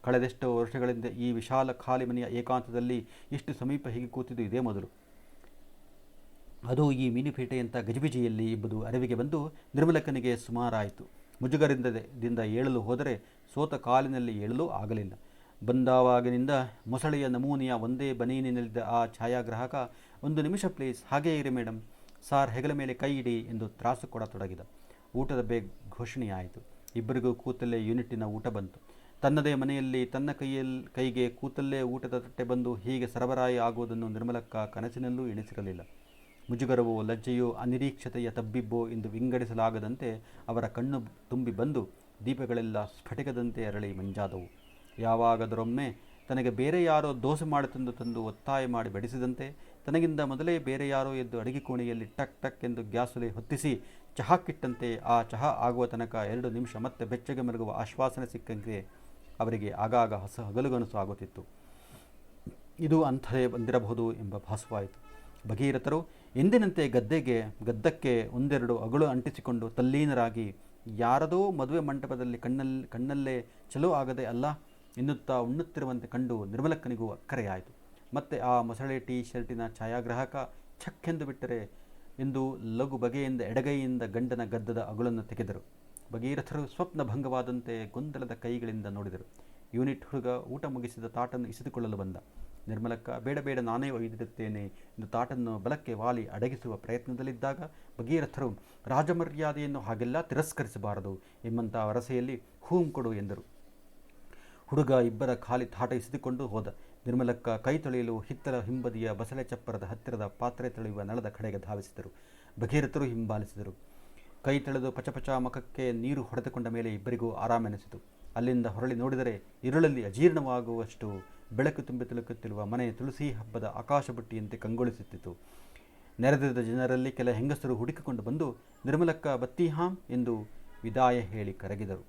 Speaker 1: ಕಳೆದೆಷ್ಟೋ ವರ್ಷಗಳಿಂದ ಈ ವಿಶಾಲ ಖಾಲಿ ಮನೆಯ ಏಕಾಂತದಲ್ಲಿ ಇಷ್ಟು ಸಮೀಪ ಹೀಗೆ ಕೂತಿದ್ದು ಇದೇ ಮೊದಲು. ಅದು ಈ ಮೀನುಪೇಟೆಯಂಥ ಗಜಿಬಿಜಿಯಲ್ಲಿ ಎಂಬುದು ಅರಿವಿಗೆ ಬಂದು ನಿರ್ಮಲಕ್ಕನಿಗೆ ಸುಮಾರಾಯಿತು. ಮುಜುಗರದಿಂದ ಏಳಲು ಹೋದರೆ ಸೋತ ಕಾಲಿನಲ್ಲಿ ಏಳಲು ಆಗಲಿಲ್ಲ. ಬಂದಾವಾಗಿನಿಂದ ಮೊಸಳೆಯ ನಮೂನೆಯ ಒಂದೇ ಬನೀನಿನಲ್ಲಿದ್ದ ಆ ಛಾಯಾಗ್ರಾಹಕ, 1 ನಿಮಿಷ ಪ್ಲೀಸ್, ಹಾಗೇ ಇರಿ ಮೇಡಮ್, ಸಾರ್ ಹೆಗಲ ಮೇಲೆ ಕೈ ಇಡಿ ಎಂದು ತ್ರಾಸು ಕೊಡತೊಡಗಿದ. ಊಟದ ಬೇಗ ಘೋಷಣೆಯಾಯಿತು. ಇಬ್ಬರಿಗೂ ಕೂತಲ್ಲೇ ಯೂನಿಟ್ಟಿನ ಊಟ ಬಂತು. ತನ್ನದೇ ಮನೆಯಲ್ಲಿ ತನ್ನ ಕೈಗೆ ಕೂತಲ್ಲೇ ಊಟದ ತಟ್ಟೆ ಬಂದು ಹೀಗೆ ಸರಬರಾಯಿ ಆಗುವುದನ್ನು ನಿರ್ಮಲಕ್ಕ ಕನಸಿನಲ್ಲೂ ಎಣಿಸಿರಲಿಲ್ಲ. ಮುಜುಗರವೋ ಲಜ್ಜೆಯೋ ಅನಿರೀಕ್ಷತೆಯ ತಬ್ಬಿಬ್ಬೋ ಎಂದು ವಿಂಗಡಿಸಲಾಗದಂತೆ ಅವರ ಕಣ್ಣು ತುಂಬಿ ಬಂದು ದೀಪಗಳೆಲ್ಲ ಸ್ಫಟಿಕದಂತೆ ಅರಳಿ ಮಂಜಾದವು. ಯಾವಾಗದರೊಮ್ಮೆ ತನಗೆ ಬೇರೆ ಯಾರೋ ದೋಸೆ ಮಾಡಿ ತಂದು ಒತ್ತಾಯ ಮಾಡಿ ಬಡಿಸಿದಂತೆ ತನಗಿಂತ ಮೊದಲೇ ಬೇರೆ ಯಾರೋ ಎದ್ದು ಅಡಿಗೆ ಕೋಣೆಯಲ್ಲಿ ಟಕ್ ಟಕ್ ಎಂದು ಗ್ಯಾಸೊಲೆ ಹೊತ್ತಿಸಿ ಚಹಾಕ್ಕಿಟ್ಟಂತೆ ಆ ಚಹಾ ಆಗುವ ತನಕ 2 ನಿಮಿಷ ಮತ್ತೆ ಬೆಚ್ಚಗೆ ಮಲಗುವ ಆಶ್ವಾಸನೆ ಸಿಕ್ಕಂತೆ ಅವರಿಗೆ ಆಗಾಗ ಹಗಲುಗನಸು ಆಗುತ್ತಿತ್ತು. ಇದು ಅಂಥದೇ ಬಂದಿರಬಹುದು ಎಂಬ ಭಾಸವಾಯಿತು. ಭಗೀರಥರು ಎಂದಿನಂತೆ ಗದ್ದಕ್ಕೆ 1-2 ಅಗಳು ಅಂಟಿಸಿಕೊಂಡು ತಲ್ಲೀನರಾಗಿ ಯಾರದೋ ಮದುವೆ ಮಂಟಪದಲ್ಲಿ ಕಣ್ಣಲ್ಲೇ ಚಲೋ ಆಗದೆ ಅಲ್ಲ ಎನ್ನುತ್ತಾ ಉಣ್ಣುತ್ತಿರುವಂತೆ ಕಂಡು ನಿರ್ಮಲಕ್ಕನಿಗೂ ಅಕ್ಕರೆಯಾಯಿತು. ಮತ್ತೆ ಆ ಮೊಸಳೆ ಟೀ ಶರ್ಟಿನ ಛಾಯಾಗ್ರಾಹಕ ಛಕ್ಕೆಂದು ಬಿಟ್ಟರೆ ಎಂದು ಲಘು ಬಗೆಯಿಂದ ಎಡಗೈಯಿಂದ ಗಂಡನ ಗದ್ದದ ಅಗುಳನ್ನು ತೆಗೆದರು. ಭಗೀರಥರು ಸ್ವಪ್ನ ಭಂಗವಾದಂತೆ ಗೊಂದಲದ ಕೈಗಳಿಂದ ನೋಡಿದರು. ಯೂನಿಟ್ ಹುಡುಗ ಊಟ ಮುಗಿಸಿದ ತಾಟನ್ನು ಇಸಿದುಕೊಳ್ಳಲು ಬಂದ. ನಿರ್ಮಲಕ್ಕ, ಬೇಡ ನಾನೇ ಒಯ್ದಿರುತ್ತೇನೆ ಎಂದು ತಾಟನ್ನು ಬಲಕ್ಕೆ ವಾಲಿ ಅಡಗಿಸುವ ಪ್ರಯತ್ನದಲ್ಲಿದ್ದಾಗ ಭಗೀರಥರು, ರಾಜಮರ್ಯಾದೆಯನ್ನು ಹಾಗೆಲ್ಲ ತಿರಸ್ಕರಿಸಬಾರದು ಎಂಬಂಥ ವರಸೆಯಲ್ಲಿ ಹೂಂ ಕೊಡು ಎಂದರು. ಹುಡುಗ ಇಬ್ಬರ ಖಾಲಿ ತಾಟ ಇಸಿದುಕೊಂಡು ಹೋದ. ನಿರ್ಮಲಕ್ಕ ಕೈ ತೊಳೆಯಲು ಹಿತ್ತಲ ಹಿಂಬದಿಯ ಬಸಳೆ ಚಪ್ಪರದ ಹತ್ತಿರದ ಪಾತ್ರೆ ತೊಳೆಯುವ ನಳದ ಕಡೆಗೆ ಧಾವಿಸಿದರು. ಭಗೀರಥರು ಹಿಂಬಾಲಿಸಿದರು. ಕೈ ತೊಳೆದು ಪಚಪಚ ಮುಖಕ್ಕೆ ನೀರು ಹೊಡೆದುಕೊಂಡ ಮೇಲೆ ಇಬ್ಬರಿಗೂ ಆರಾಮೆನಿಸಿತು. ಅಲ್ಲಿಂದ ಹೊರಳಿ ನೋಡಿದರೆ ഇരുಳಲ್ಲಿ ಅಜೀರ್ಣವಾಗುವಷ್ಟು ಬೆಳಕು ತುಂಬಿ ತುಳುಕುತ್ತಿರುವ ಮನೆ ತುಳಸಿ ಹಬ್ಬದ ಆಕಾಶಬುಟ್ಟಿಯಂತೆ ಕಂಗೊಳಿಸುತ್ತಿತ್ತು. ನೆರೆದಿದ್ದ ಜನರಲ್ಲಿ ಕೆಲ ಹೆಂಗಸರು ಹುಡುಕಿಕೊಂಡು ಬಂದು ನಿರ್ಮಲಕ್ಕ ಬತ್ತಿ ಹಾಂ ಎಂದು ವಿದಾಯ ಹೇಳಿ ಕರಗಿದರು.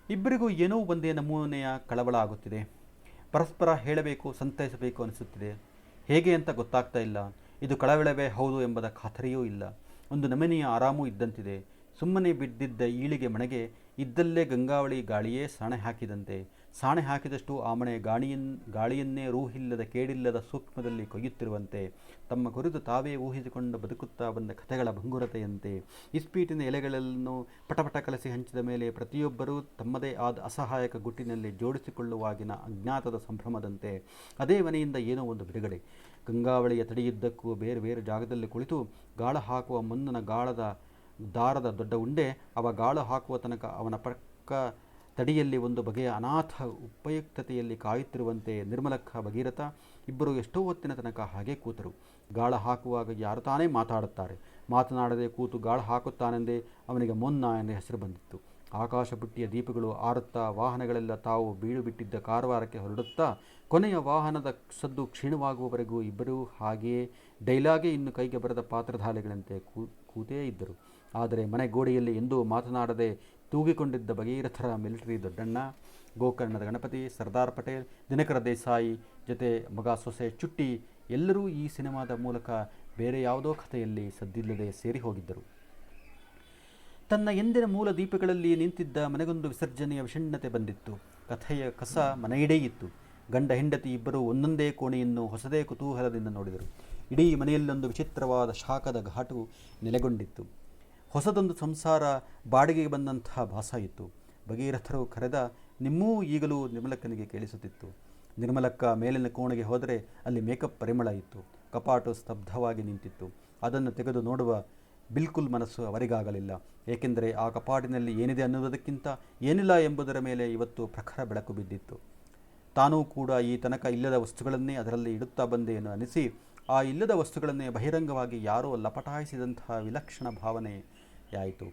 Speaker 1: ಇಬ್ಬರಿಗೂ ಏನೋ ಒಂದೇ ನಮೂನೆಯ ಕಳವಳ ಆಗುತ್ತಿದೆ. ಪರಸ್ಪರ ಹೇಳಬೇಕು, ಸಂತೈಸಬೇಕು ಅನಿಸುತ್ತಿದೆ. ಹೇಗೆ ಅಂತ ಗೊತ್ತಾಗ್ತಾ ಇಲ್ಲ. ಇದು ಕಳವಳವೇ ಹೌದು ಎಂಬುದ ಖಾತರಿಯೂ ಇಲ್ಲ. ಒಂದು ನಮನೆಯ ಆರಾಮೂ ಇದ್ದಂತಿದೆ. ಸುಮ್ಮನೆ ಬಿದ್ದಿದ್ದ ಈಳಿಗೆ ಮನೆಗೆ ಇದ್ದಲ್ಲೇ ಗಂಗಾವಳಿ ಗಾಳಿಯೇ ಸಾಣೆ ಹಾಕಿದಂತೆ. ಸಾಣೆ ಹಾಕಿದಷ್ಟು ಆ ಮನೆ ಗಾಳಿಯನ್ನೇ ರೂಹಿಲ್ಲದ ಕೇಡಿಲ್ಲದ ಸೂಕ್ಷ್ಮದಲ್ಲಿ ಕೊಯ್ಯುತ್ತಿರುವಂತೆ, ತಮ್ಮ ಕುರಿತು ತಾವೇ ಊಹಿಸಿಕೊಂಡು ಬದುಕುತ್ತಾ ಬಂದ ಕಥೆಗಳ ಭಂಗುರತೆಯಂತೆ, ಇಸ್ಪೀಟಿನ ಎಲೆಗಳನ್ನು ಪಟಪಟ ಕಲಸಿ ಹಂಚಿದ ಮೇಲೆ ಪ್ರತಿಯೊಬ್ಬರೂ ತಮ್ಮದೇ ಆದ ಅಸಹಾಯಕ ಗುಟ್ಟಿನಲ್ಲಿ ಜೋಡಿಸಿಕೊಳ್ಳುವಾಗಿನ ಅಜ್ಞಾತದ ಸಂಭ್ರಮದಂತೆ, ಅದೇ ಮನೆಯಿಂದ ಏನೋ ಒಂದು ಬಿಡುಗಡೆ. ಗಂಗಾವಳಿಯ ತಡಿಯುದ್ದಕ್ಕೂ ಬೇರೆ ಬೇರೆ ಜಾಗದಲ್ಲಿ ಕುಳಿತು ಗಾಳ ಹಾಕುವ ಮುನ್ನನ ದಾರದ ದೊಡ್ಡ ಉಂಡೆ ಅವ ಗಾಳು ಹಾಕುವ ತನಕ ಅವನ ಪಕ್ಕ ತಡಿಯಲ್ಲಿ ಒಂದು ಬಗೆಯ ಅನಾಥ ಉಪಯುಕ್ತತೆಯಲ್ಲಿ ಕಾಯುತ್ತಿರುವಂತೆ ನಿರ್ಮಲಕ್ಕ ಭಗೀರಥ ಇಬ್ಬರು ಎಷ್ಟೋ ಹೊತ್ತಿನ ತನಕ ಹಾಗೆ ಕೂತರು. ಗಾಳ ಹಾಕುವಾಗ ಯಾರು ತಾನೇ ಮಾತಾಡುತ್ತಾರೆ. ಮಾತನಾಡದೆ ಕೂತು ಗಾಳ ಹಾಕುತ್ತಾನೆಂದೇ ಅವನಿಗೆ ಮೊನ್ನ ಎಂದೇ ಹೆಸರು ಬಂದಿತ್ತು. ಆಕಾಶ ಬುಟ್ಟಿಯ ದೀಪಗಳು ಆರುತ್ತಾ ವಾಹನಗಳೆಲ್ಲ ತಾವು ಬೀಡು ಬಿಟ್ಟಿದ್ದ ಕಾರವಾರಕ್ಕೆ ಹೊರಡುತ್ತಾ ಕೊನೆಯ ವಾಹನದ ಸದ್ದು ಕ್ಷೀಣವಾಗುವವರೆಗೂ ಇಬ್ಬರೂ ಹಾಗೆಯೇ ಡೈಲಾಗೆ ಇನ್ನು ಕೈಗೆ ಬರದ ಪಾತ್ರಧಾರಿಗಳಂತೆ ಕೂತೇ ಇದ್ದರು. ಆದರೆ ಮನೆ ಗೋಡೆಯಲ್ಲಿ ಎಂದೂ ಮಾತನಾಡದೆ ತೂಗಿಕೊಂಡಿದ್ದ ಭಗೀರಥರ ಮಿಲಿಟರಿ ದೊಡ್ಡಣ್ಣ, ಗೋಕರ್ಣದ ಗಣಪತಿ, ಸರ್ದಾರ್ ಪಟೇಲ್, ದಿನಕರ ದೇಸಾಯಿ ಜೊತೆ ಮಗ ಸೊಸೆ ಚುಟ್ಟಿ ಎಲ್ಲರೂ ಈ ಸಿನಿಮಾದ ಮೂಲಕ ಬೇರೆ ಯಾವುದೋ ಕಥೆಯಲ್ಲಿ ಸದ್ದಿಲ್ಲದೆ ಸೇರಿ ಹೋಗಿದ್ದರು. ತನ್ನ ಎಂದಿನ ಮೂಲ ದೀಪಗಳಲ್ಲಿ ನಿಂತಿದ್ದ ಮನೆಗೊಂದು ವಿಸರ್ಜನೆಯ ವಿಷಣ್ಣತೆ ಬಂದಿತ್ತು. ಕಥೆಯ ಕಸ ಮನೆಯಿಡೇ ಇತ್ತು. ಗಂಡ ಹೆಂಡತಿ ಇಬ್ಬರು ಒಂದೊಂದೇ ಕೋಣೆಯನ್ನು ಹೊಸದೇ ಕುತೂಹಲದಿಂದ ನೋಡಿದರು. ಇಡೀ ಮನೆಯಲ್ಲೊಂದು ವಿಚಿತ್ರವಾದ ಶಾಖದ ಘಾಟು ನೆಲೆಗೊಂಡಿತ್ತು. ಹೊಸದೊಂದು ಸಂಸಾರ ಬಾಡಿಗೆಗೆ ಬಂದಂತಹ ಭಾಸ ಇತ್ತು. ಭಗೀರಥರು ಕರೆದ ನಿಮ್ಮೂ ಈಗಲೂ ನಿರ್ಮಲಕ್ಕನಿಗೆ ಕೇಳಿಸುತ್ತಿತ್ತು. ನಿರ್ಮಲಕ್ಕ ಮೇಲಿನ ಕೋಣೆಗೆ ಹೋದರೆ ಅಲ್ಲಿ ಮೇಕಪ್ ಪರಿಮಳ ಇತ್ತು. ಕಪಾಟು ಸ್ತಬ್ಧವಾಗಿ ನಿಂತಿತ್ತು. ಅದನ್ನು ತೆಗೆದು ನೋಡುವ ಬಿಲ್ಕುಲ್ ಮನಸ್ಸು ಅವರಿಗಾಗಲಿಲ್ಲ. ಏಕೆಂದರೆ ಆ ಕಪಾಟಿನಲ್ಲಿ ಏನಿದೆ ಅನ್ನುವುದಕ್ಕಿಂತ ಏನಿಲ್ಲ ಎಂಬುದರ ಮೇಲೆ ಇವತ್ತು ಪ್ರಖರ ಬೆಳಕು ಬಿದ್ದಿತ್ತು. ತಾನೂ ಕೂಡ ಈ ತನಕ ಇಲ್ಲದ ವಸ್ತುಗಳನ್ನೇ ಅದರಲ್ಲಿ ಇಡುತ್ತಾ ಬಂದೆಯನ್ನು ಅನಿಸಿ ಆ ಇಲ್ಲದ ವಸ್ತುಗಳನ್ನೇ ಬಹಿರಂಗವಾಗಿ ಯಾರೋ ಲಪಟಾಯಿಸಿದಂತಹ ವಿಲಕ್ಷಣ ಭಾವನೆಯಾಯಿತು.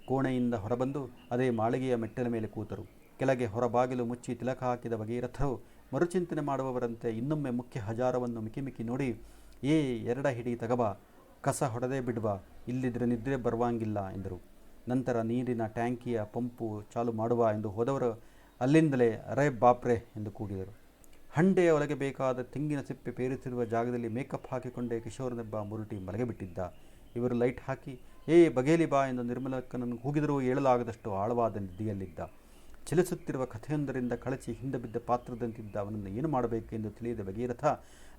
Speaker 1: ಕೋಣೆಯಿಂದ ಹೊರಬಂದು ಅದೇ ಮಾಳಿಗೆಯ ಮೆಟ್ಟಲ ಮೇಲೆ ಕೂತರು. ಕೆಳಗೆ ಹೊರಬಾಗಿಲು ಮುಚ್ಚಿ ತಿಲಕ ಹಾಕಿದ ಭಗೀರಥರು ಮರುಚಿಂತನೆ ಮಾಡುವವರಂತೆ ಇನ್ನೊಮ್ಮೆ ಮುಖ್ಯ ಹಜಾರವನ್ನು ಮಿಕ್ಕಿ ನೋಡಿ, ಎರಡ ಹಿಡಿ ತಗಬಾ, ಕಸ ಹೊಡೆದೇ ಬಿಡ್ವಾ, ಇಲ್ಲಿದ್ರೆ ನಿದ್ರೆ ಬರುವಂಗಿಲ್ಲ ಎಂದರು. ನಂತರ ನೀರಿನ ಟ್ಯಾಂಕಿಯ ಪಂಪು ಚಾಲು ಮಾಡುವ ಎಂದು ಹೋದವರು ಅಲ್ಲಿಂದಲೇ ಅರೆ ಬಾಪ್ರೆ ಎಂದು ಕೂಗಿದರು. ಹಂಡೆಯ ಒಳಗೆ ಬೇಕಾದ ತೆಂಗಿನ ಸಿಪ್ಪೆ ಪೇರಿಸಿರುವ ಜಾಗದಲ್ಲಿ ಮೇಕಪ್ ಹಾಕಿಕೊಂಡೇ ಕಿಶೋರನೆಬ್ಬ ಮುರುಟಿ ಮಲಗಿಬಿಟ್ಟಿದ್ದ. ಇವರು ಲೈಟ್ ಹಾಕಿ ಬಗೇಲಿ ಬಾ ಎಂದು ನಿರ್ಮಲಕ್ಕನನ್ನು ಕೂಗಿದರೂ ಏಳಲಾಗದಷ್ಟು ಆಳವಾದ ನಿದ್ದೆಯಲ್ಲಿದ್ದ. ಚಲಿಸುತ್ತಿರುವ ಕಥೆಯೊಂದರಿಂದ ಕಳಚಿ ಹಿಂದೆ ಬಿದ್ದ ಪಾತ್ರದಂತಿದ್ದ ಅವನನ್ನು ಏನು ಮಾಡಬೇಕೆಂದು ತಿಳಿಯದ ಭಗೀರಥ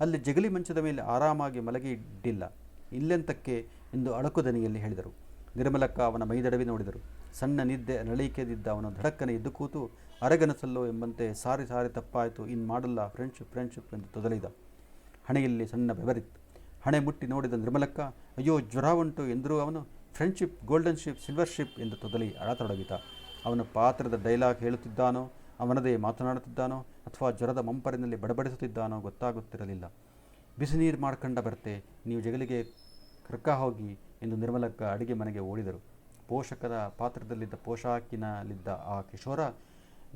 Speaker 1: ಅಲ್ಲಿ ಜಗಲಿ ಮಂಚದ ಮೇಲೆ ಆರಾಮಾಗಿ ಮಲಗಿಡ್ಡಿಲ್ಲ. ಇಲ್ಲೆಂತಕ್ಕೆ ಎಂದು ಅಳಕು ದನಿಯಲ್ಲಿ ಹೇಳಿದರು. ನಿರ್ಮಲಕ್ಕ ಅವನ ಮೈದಡವಿ ನೋಡಿದರು. ಸಣ್ಣ ನಿದ್ದೆ ನಳಿಕೆದಿದ್ದ ಅವನು ಧಡಕ್ಕನೆ ಎದ್ದು ಕೂತು ಅರೆಗನಸಲ್ಲೋ ಎಂಬಂತೆ ಸಾರಿ ತಪ್ಪಾಯಿತು, ಇನ್ನು ಮಾಡಲ್ಲ, ಫ್ರೆಂಡ್ಶಿಪ್ ಎಂದು ತೊದಲಿದ. ಹಣೆಯಲ್ಲಿ ಸಣ್ಣ ಬೆವರಿತ್ತು. ಹಣೆ ಮುಟ್ಟಿ ನೋಡಿದ ನಿರ್ಮಲಕ್ಕ ಅಯ್ಯೋ ಜ್ವರ ಉಂಟು ಎಂದರೂ ಅವನು friendship, golden ship, silver ship ಎಂದು ತೊದಲಿ ಅಳತೊಡಗಿದ. ಅವನು ಪಾತ್ರದ ಡೈಲಾಗ್ ಹೇಳುತ್ತಿದ್ದಾನೋ, ಅವನದೇ ಮಾತನಾಡುತ್ತಿದ್ದಾನೋ ಅಥವಾ ಜ್ವರದ ಮಂಪರಿನಲ್ಲಿ ಬಡಬಡಿಸುತ್ತಿದ್ದಾನೋ ಗೊತ್ತಾಗುತ್ತಿರಲಿಲ್ಲ. ಬಿಸಿ ನೀರು ಮಾಡ್ಕೊಂಡ ಬರ್ತೆ, ನೀವು ಜಗಲಿಗೆ ಕರ್ಕ ಹೋಗಿ ಎಂದು ನಿರ್ಮಲಕ್ಕ ಅಡಿಗೆ ಮನೆಗೆ ಓಡಿದರು. ಪೋಷಕರ ಪಾತ್ರದಲ್ಲಿದ್ದ ಪೋಷಾಕಿನಲ್ಲಿದ್ದ ಆ ಕಿಶೋರ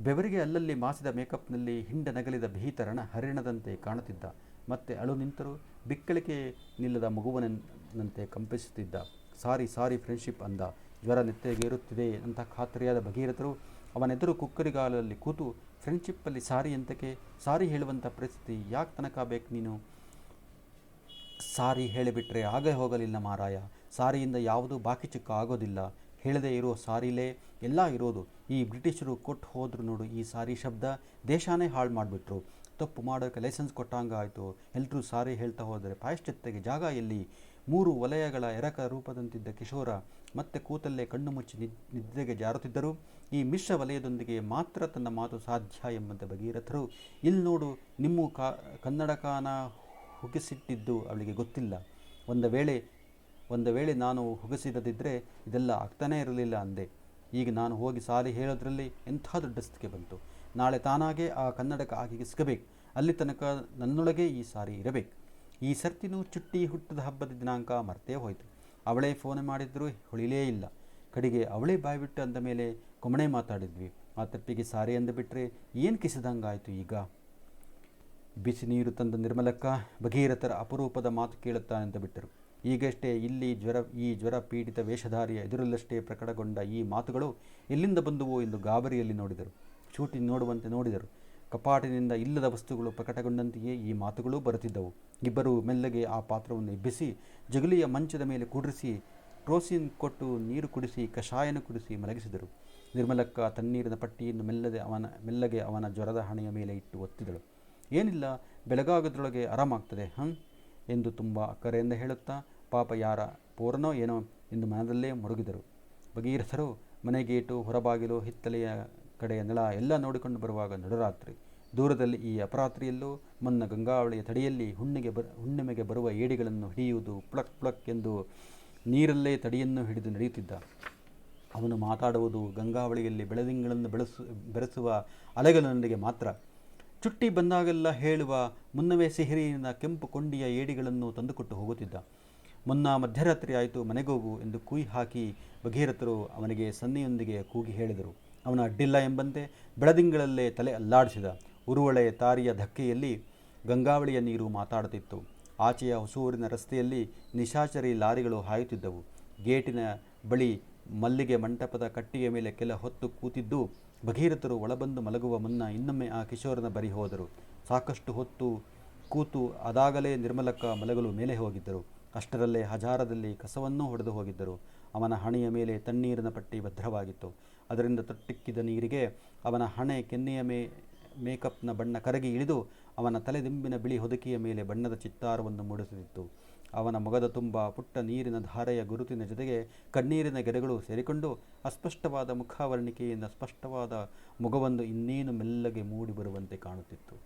Speaker 1: ಬೆವರಿಗೆ ಅಲ್ಲಲ್ಲಿ ಮಾಸಿದ ಮೇಕಪ್ನಲ್ಲಿ ಹಿಂಡ ನಗಲಿದ ಭೀತರಣ ಹರಿಣದಂತೆ ಕಾಣುತ್ತಿದ್ದ. ಮತ್ತೆ ಅಳು ನಿಂತರೂ ಬಿಕ್ಕಳಿಕೆ ನಿಲ್ಲದ ಮಗುವನಂತೆ ಕಂಪಿಸುತ್ತಿದ್ದ. ಸಾರಿ ಫ್ರೆಂಡ್ಶಿಪ್ ಅಂದ. ಜ್ವರ ನೆತ್ತೆಗೇರುತ್ತಿದೆ ಅಂತ ಖಾತರಿಯಾದ ಭಗೀರಥರು ಅವನೆದುರು ಕುಕ್ಕರಿಗಾಲಲ್ಲಿ ಕೂತು ಫ್ರೆಂಡ್ಶಿಪ್ಪಲ್ಲಿ ಸಾರಿ ಎಂತಕ್ಕೆ, ಸಾರಿ ಹೇಳುವಂಥ ಪರಿಸ್ಥಿತಿ ಯಾಕೆ ತನಕ ಬೇಕು ನೀನು? ಸಾರಿ ಹೇಳಿಬಿಟ್ರೆ ಆಗೇ ಹೋಗಲಿಲ್ಲ ಮಾರಾಯ. ಸಾರಿಯಿಂದ ಯಾವುದೂ ಬಾಕಿ ಚಿಕ್ಕ ಆಗೋದಿಲ್ಲ. ಹೇಳದೇ ಇರೋ ಸಾರಿಲೇ ಎಲ್ಲ ಇರೋದು. ಈ ಬ್ರಿಟಿಷರು ಕೊಟ್ಟು ಹೋದ್ರು ನೋಡು ಈ ಸಾರಿ ಶಬ್ದ, ದೇಶಾನೇ ಹಾಳು ಮಾಡಿಬಿಟ್ರು. ತಪ್ಪು ಮಾಡೋಕ್ಕೆ ಲೈಸೆನ್ಸ್ ಕೊಟ್ಟಂಗ ಆಯಿತು. ಎಲ್ಲರೂ ಸಾರಿ ಹೇಳ್ತಾ ಹೋದರೆ ಪಾಯಶ್ಚಿತ್ತೆಗೆ ಜಾಗ ಎಲ್ಲಿ? 3 ವಲಯಗಳ ಎರಕ ರೂಪದಂತಿದ್ದ ಕಿಶೋರ ಮತ್ತೆ ಕೂತಲ್ಲೇ ಕಣ್ಣು ಮುಚ್ಚಿ ನಿದ್ದೆಗೆ ಜಾರುತ್ತಿದ್ದರೂ ಈ ಮಿಶ್ರ ವಲಯದೊಂದಿಗೆ ಮಾತ್ರ ತನ್ನ ಮಾತು ಸಾಧ್ಯ ಎಂಬಂತೆ ಭಗೀರಥರು ಇಲ್ಲಿ ನೋಡು ನಿಮ್ಮ ಕನ್ನಡಕಾನ ಹುಗಿಸಿಟ್ಟಿದ್ದು ಅವಳಿಗೆ ಗೊತ್ತಿಲ್ಲ. ಒಂದು ವೇಳೆ ನಾನು ಹುಗಿಸಿದದಿದ್ದರೆ ಇದೆಲ್ಲ ಆಗ್ತಾನೇ ಇರಲಿಲ್ಲ ಅಂದೆ. ಈಗ ನಾನು ಹೋಗಿ ಸಾರಿ ಹೇಳೋದ್ರಲ್ಲಿ ಎಂಥ ದೊಡ್ಡ ಸ್ಥಿತಿಗೆ ಬಂತು. ನಾಳೆ ತಾನಾಗೇ ಆ ಕನ್ನಡಕ ಆಕೆಗೆ ಸಿಗಬೇಕು. ಅಲ್ಲಿ ತನಕ ನನ್ನೊಳಗೆ ಈ ಸಾರಿ ಇರಬೇಕು. ಈ ಸರ್ತಿನೂ ಚುಟ್ಟಿ ಹುಟ್ಟದ ಹಬ್ಬದ ದಿನಾಂಕ ಮರ್ತೇ ಹೋಯಿತು. ಅವಳೇ ಫೋನ್ ಮಾಡಿದ್ರು ಹೊಳಿಲೇ ಇಲ್ಲ. ಕಡೆಗೆ ಅವಳೇ ಬಾಯ್ಬಿಟ್ಟು ಅಂದ ಮೇಲೆ ಕೊಮಣೆ ಮಾತಾಡಿದ್ವಿ. ಆ ತಪ್ಪಿಗೆ ಸಾರಿ ಅಂದುಬಿಟ್ರೆ ಏನು ಕಿಸಿದಂಗಾಯಿತು. ಈಗ ಬಿಸಿ ನೀರು ತಂದ ನಿರ್ಮಲಕ್ಕ ಭಗೀರಥರ ಅಪರೂಪದ ಮಾತು ಕೇಳುತ್ತಾನೆಂತ ಬಿಟ್ಟರು. ಈಗಷ್ಟೇ ಇಲ್ಲಿ ಜ್ವರ ಪೀಡಿತ ವೇಷಧಾರಿಯ ಎದುರಲ್ಲಷ್ಟೇ ಪ್ರಕಟಗೊಂಡ ಈ ಮಾತುಗಳು ಎಲ್ಲಿಂದ ಬಂದುವೋ ಎಂದು ಗಾಬರಿಯಲ್ಲಿ ನೋಡಿದರು. ಚೂಟಿ ನೋಡುವಂತೆ ನೋಡಿದರು. ಕಪಾಟಿನಿಂದ ಇಲ್ಲದ ವಸ್ತುಗಳು ಪ್ರಕಟಗೊಂಡಂತೆಯೇ ಈ ಮಾತುಗಳೂ ಬರುತ್ತಿದ್ದವು. ಇಬ್ಬರೂ ಮೆಲ್ಲಗೆ ಆ ಪಾತ್ರವನ್ನು ಎಬ್ಬಿಸಿ ಜಗುಲಿಯ ಮಂಚದ ಮೇಲೆ ಕೂಡಿಸಿ ಟ್ರೋಸಿನ್ ಕೊಟ್ಟು ನೀರು ಕುಡಿಸಿ ಕಷಾಯನ ಕುಡಿಸಿ ಮಲಗಿಸಿದರು. ನಿರ್ಮಲಕ್ಕ ತಣ್ಣೀರಿನ ಪಟ್ಟಿಯನ್ನು ಮೆಲ್ಲಗೆ ಅವನ ಜ್ವರದ ಹಣೆಯ ಮೇಲೆ ಇಟ್ಟು ಒತ್ತಿದಳು. ಏನಿಲ್ಲ, ಬೆಳಗಾಗದ್ರೊಳಗೆ ಆರಾಮಾಗ್ತದೆ ಎಂದು ತುಂಬ ಅಕ್ಕರೆಯಿಂದ ಹೇಳುತ್ತಾ, ಪಾಪ ಯಾರ ಪೋರನೋ ಏನೋ ಎಂದು ಮನದಲ್ಲೇ ಮುರುಗಿದರು. ಭಗೀರಥರು ಮನೆಗೇಟು, ಹೊರಬಾಗಿಲು, ಹಿತ್ತಲೆಯ ಕಡೆಯ ನೆಲ ಎಲ್ಲ ನೋಡಿಕೊಂಡು ಬರುವಾಗ ನಡುರಾತ್ರಿ. ದೂರದಲ್ಲಿ ಈ ಅಪರಾತ್ರಿಯಲ್ಲೂ ಮೊನ್ನ ಗಂಗಾವಳಿಯ ತಡಿಯಲ್ಲಿ ಹುಣ್ಣಿಮೆಗೆ ಬರುವ ಏಡಿಗಳನ್ನು ಹಿಡಿಯುವುದು ಪ್ಲಕ್ ಪ್ಲಕ್ ಎಂದು ನೀರಲ್ಲೇ ತಡಿಯನ್ನು ಹಿಡಿದು ನಡೆಯುತ್ತಿದ್ದ. ಅವನು ಮಾತಾಡುವುದು ಗಂಗಾವಳಿಯಲ್ಲಿ ಬೆಳದಿಂಗಳನ್ನು ಬೆರೆಸುವ ಅಲೆಗಳೊಂದಿಗೆ ಮಾತ್ರ. ಚುಟ್ಟಿ ಬಂದಾಗೆಲ್ಲ ಹೇಳುವ ಮುನ್ನವೇ ಸಿಹಿರಿನ ಕೆಂಪು ಕೊಂಡಿಯ ಏಡಿಗಳನ್ನು ತಂದುಕೊಟ್ಟು ಹೋಗುತ್ತಿದ್ದ. ಮುನ್ನ ಮಧ್ಯರಾತ್ರಿ ಆಯಿತು, ಮನೆಗೋಗು ಎಂದು ಕುಯ್ ಹಾಕಿ ಭಗೀರಥರು ಅವನಿಗೆ ಸನ್ನೆಯೊಂದಿಗೆ ಕೂಗಿ ಹೇಳಿದರು. ಅವನ ಅಡ್ಡಿಲ್ಲ ಎಂಬಂತೆ ಬೆಳದಿಂಗಳಲ್ಲೇ ತಲೆ ಅಲ್ಲಾಡಿಸಿದ. ಉರುವಳೆ ತಾರಿಯ ಧಕ್ಕೆಯಲ್ಲಿ ಗಂಗಾವಳಿಯ ನೀರು ಮಾತಾಡುತ್ತಿತ್ತು. ಆಚೆಯ ಹೊಸೂರಿನ ರಸ್ತೆಯಲ್ಲಿ ನಿಶಾಚರಿ ಲಾರಿಗಳು ಹಾಯುತ್ತಿದ್ದವು. ಗೇಟಿನ ಬಳಿ ಮಲ್ಲಿಗೆ ಮಂಟಪದ ಕಟ್ಟಿಗೆ ಮೇಲೆ ಕೆಲ ಹೊತ್ತು ಕೂತಿದ್ದು ಭಗೀರಥರು ಒಳಬಂದು ಮಲಗುವ ಮುನ್ನ ಇನ್ನೊಮ್ಮೆ ಆ ಕಿಶೋರನ ಬರಿ ಹೋದರು. ಸಾಕಷ್ಟು ಹೊತ್ತು ಕೂತು ಅದಾಗಲೇ ನಿರ್ಮಲಕ್ಕ ಮಲಗಲು ಮೇಲೆ ಹೋಗಿದ್ದರು. ಅಷ್ಟರಲ್ಲೇ ಹಜಾರದಲ್ಲಿ ಕಸವನ್ನೂ ಹೊಡೆದು ಹೋಗಿದ್ದರು. ಅವನ ಹಣೆಯ ಮೇಲೆ ತಣ್ಣೀರಿನ ಪಟ್ಟಿ ಭದ್ರವಾಗಿತ್ತು. ಅದರಿಂದ ತೊಟ್ಟಿಕ್ಕಿದ ನೀರಿಗೆ ಅವನ ಹಣೆ ಕೆನ್ನೆಯ ಮೇಕಪ್ನ ಬಣ್ಣ ಕರಗಿ ಇಳಿದು ಅವನ ತಲೆದಿಂಬಿನ ಬಿಳಿ ಹೊದಿಕೆಯ ಮೇಲೆ ಬಣ್ಣದ ಚಿತ್ತಾರವನ್ನು ಮೂಡಿಸುತ್ತಿತ್ತು. ಅವನ ಮೊಗದ ತುಂಬ ಪುಟ್ಟ ನೀರಿನ ಧಾರೆಯ ಗುರುತಿನ ಜೊತೆಗೆ ಕಣ್ಣೀರಿನ ಗೆರೆಗಳು ಸೇರಿಕೊಂಡು ಅಸ್ಪಷ್ಟವಾದ ಮುಖಾವರ್ಣಿಕೆಯಿಂದ ಸ್ಪಷ್ಟವಾದ ಮೊಗವೊಂದು ಇನ್ನೇನು ಮೆಲ್ಲಗೆ ಮೂಡಿ ಬರುವಂತೆ ಕಾಣುತ್ತಿತ್ತು.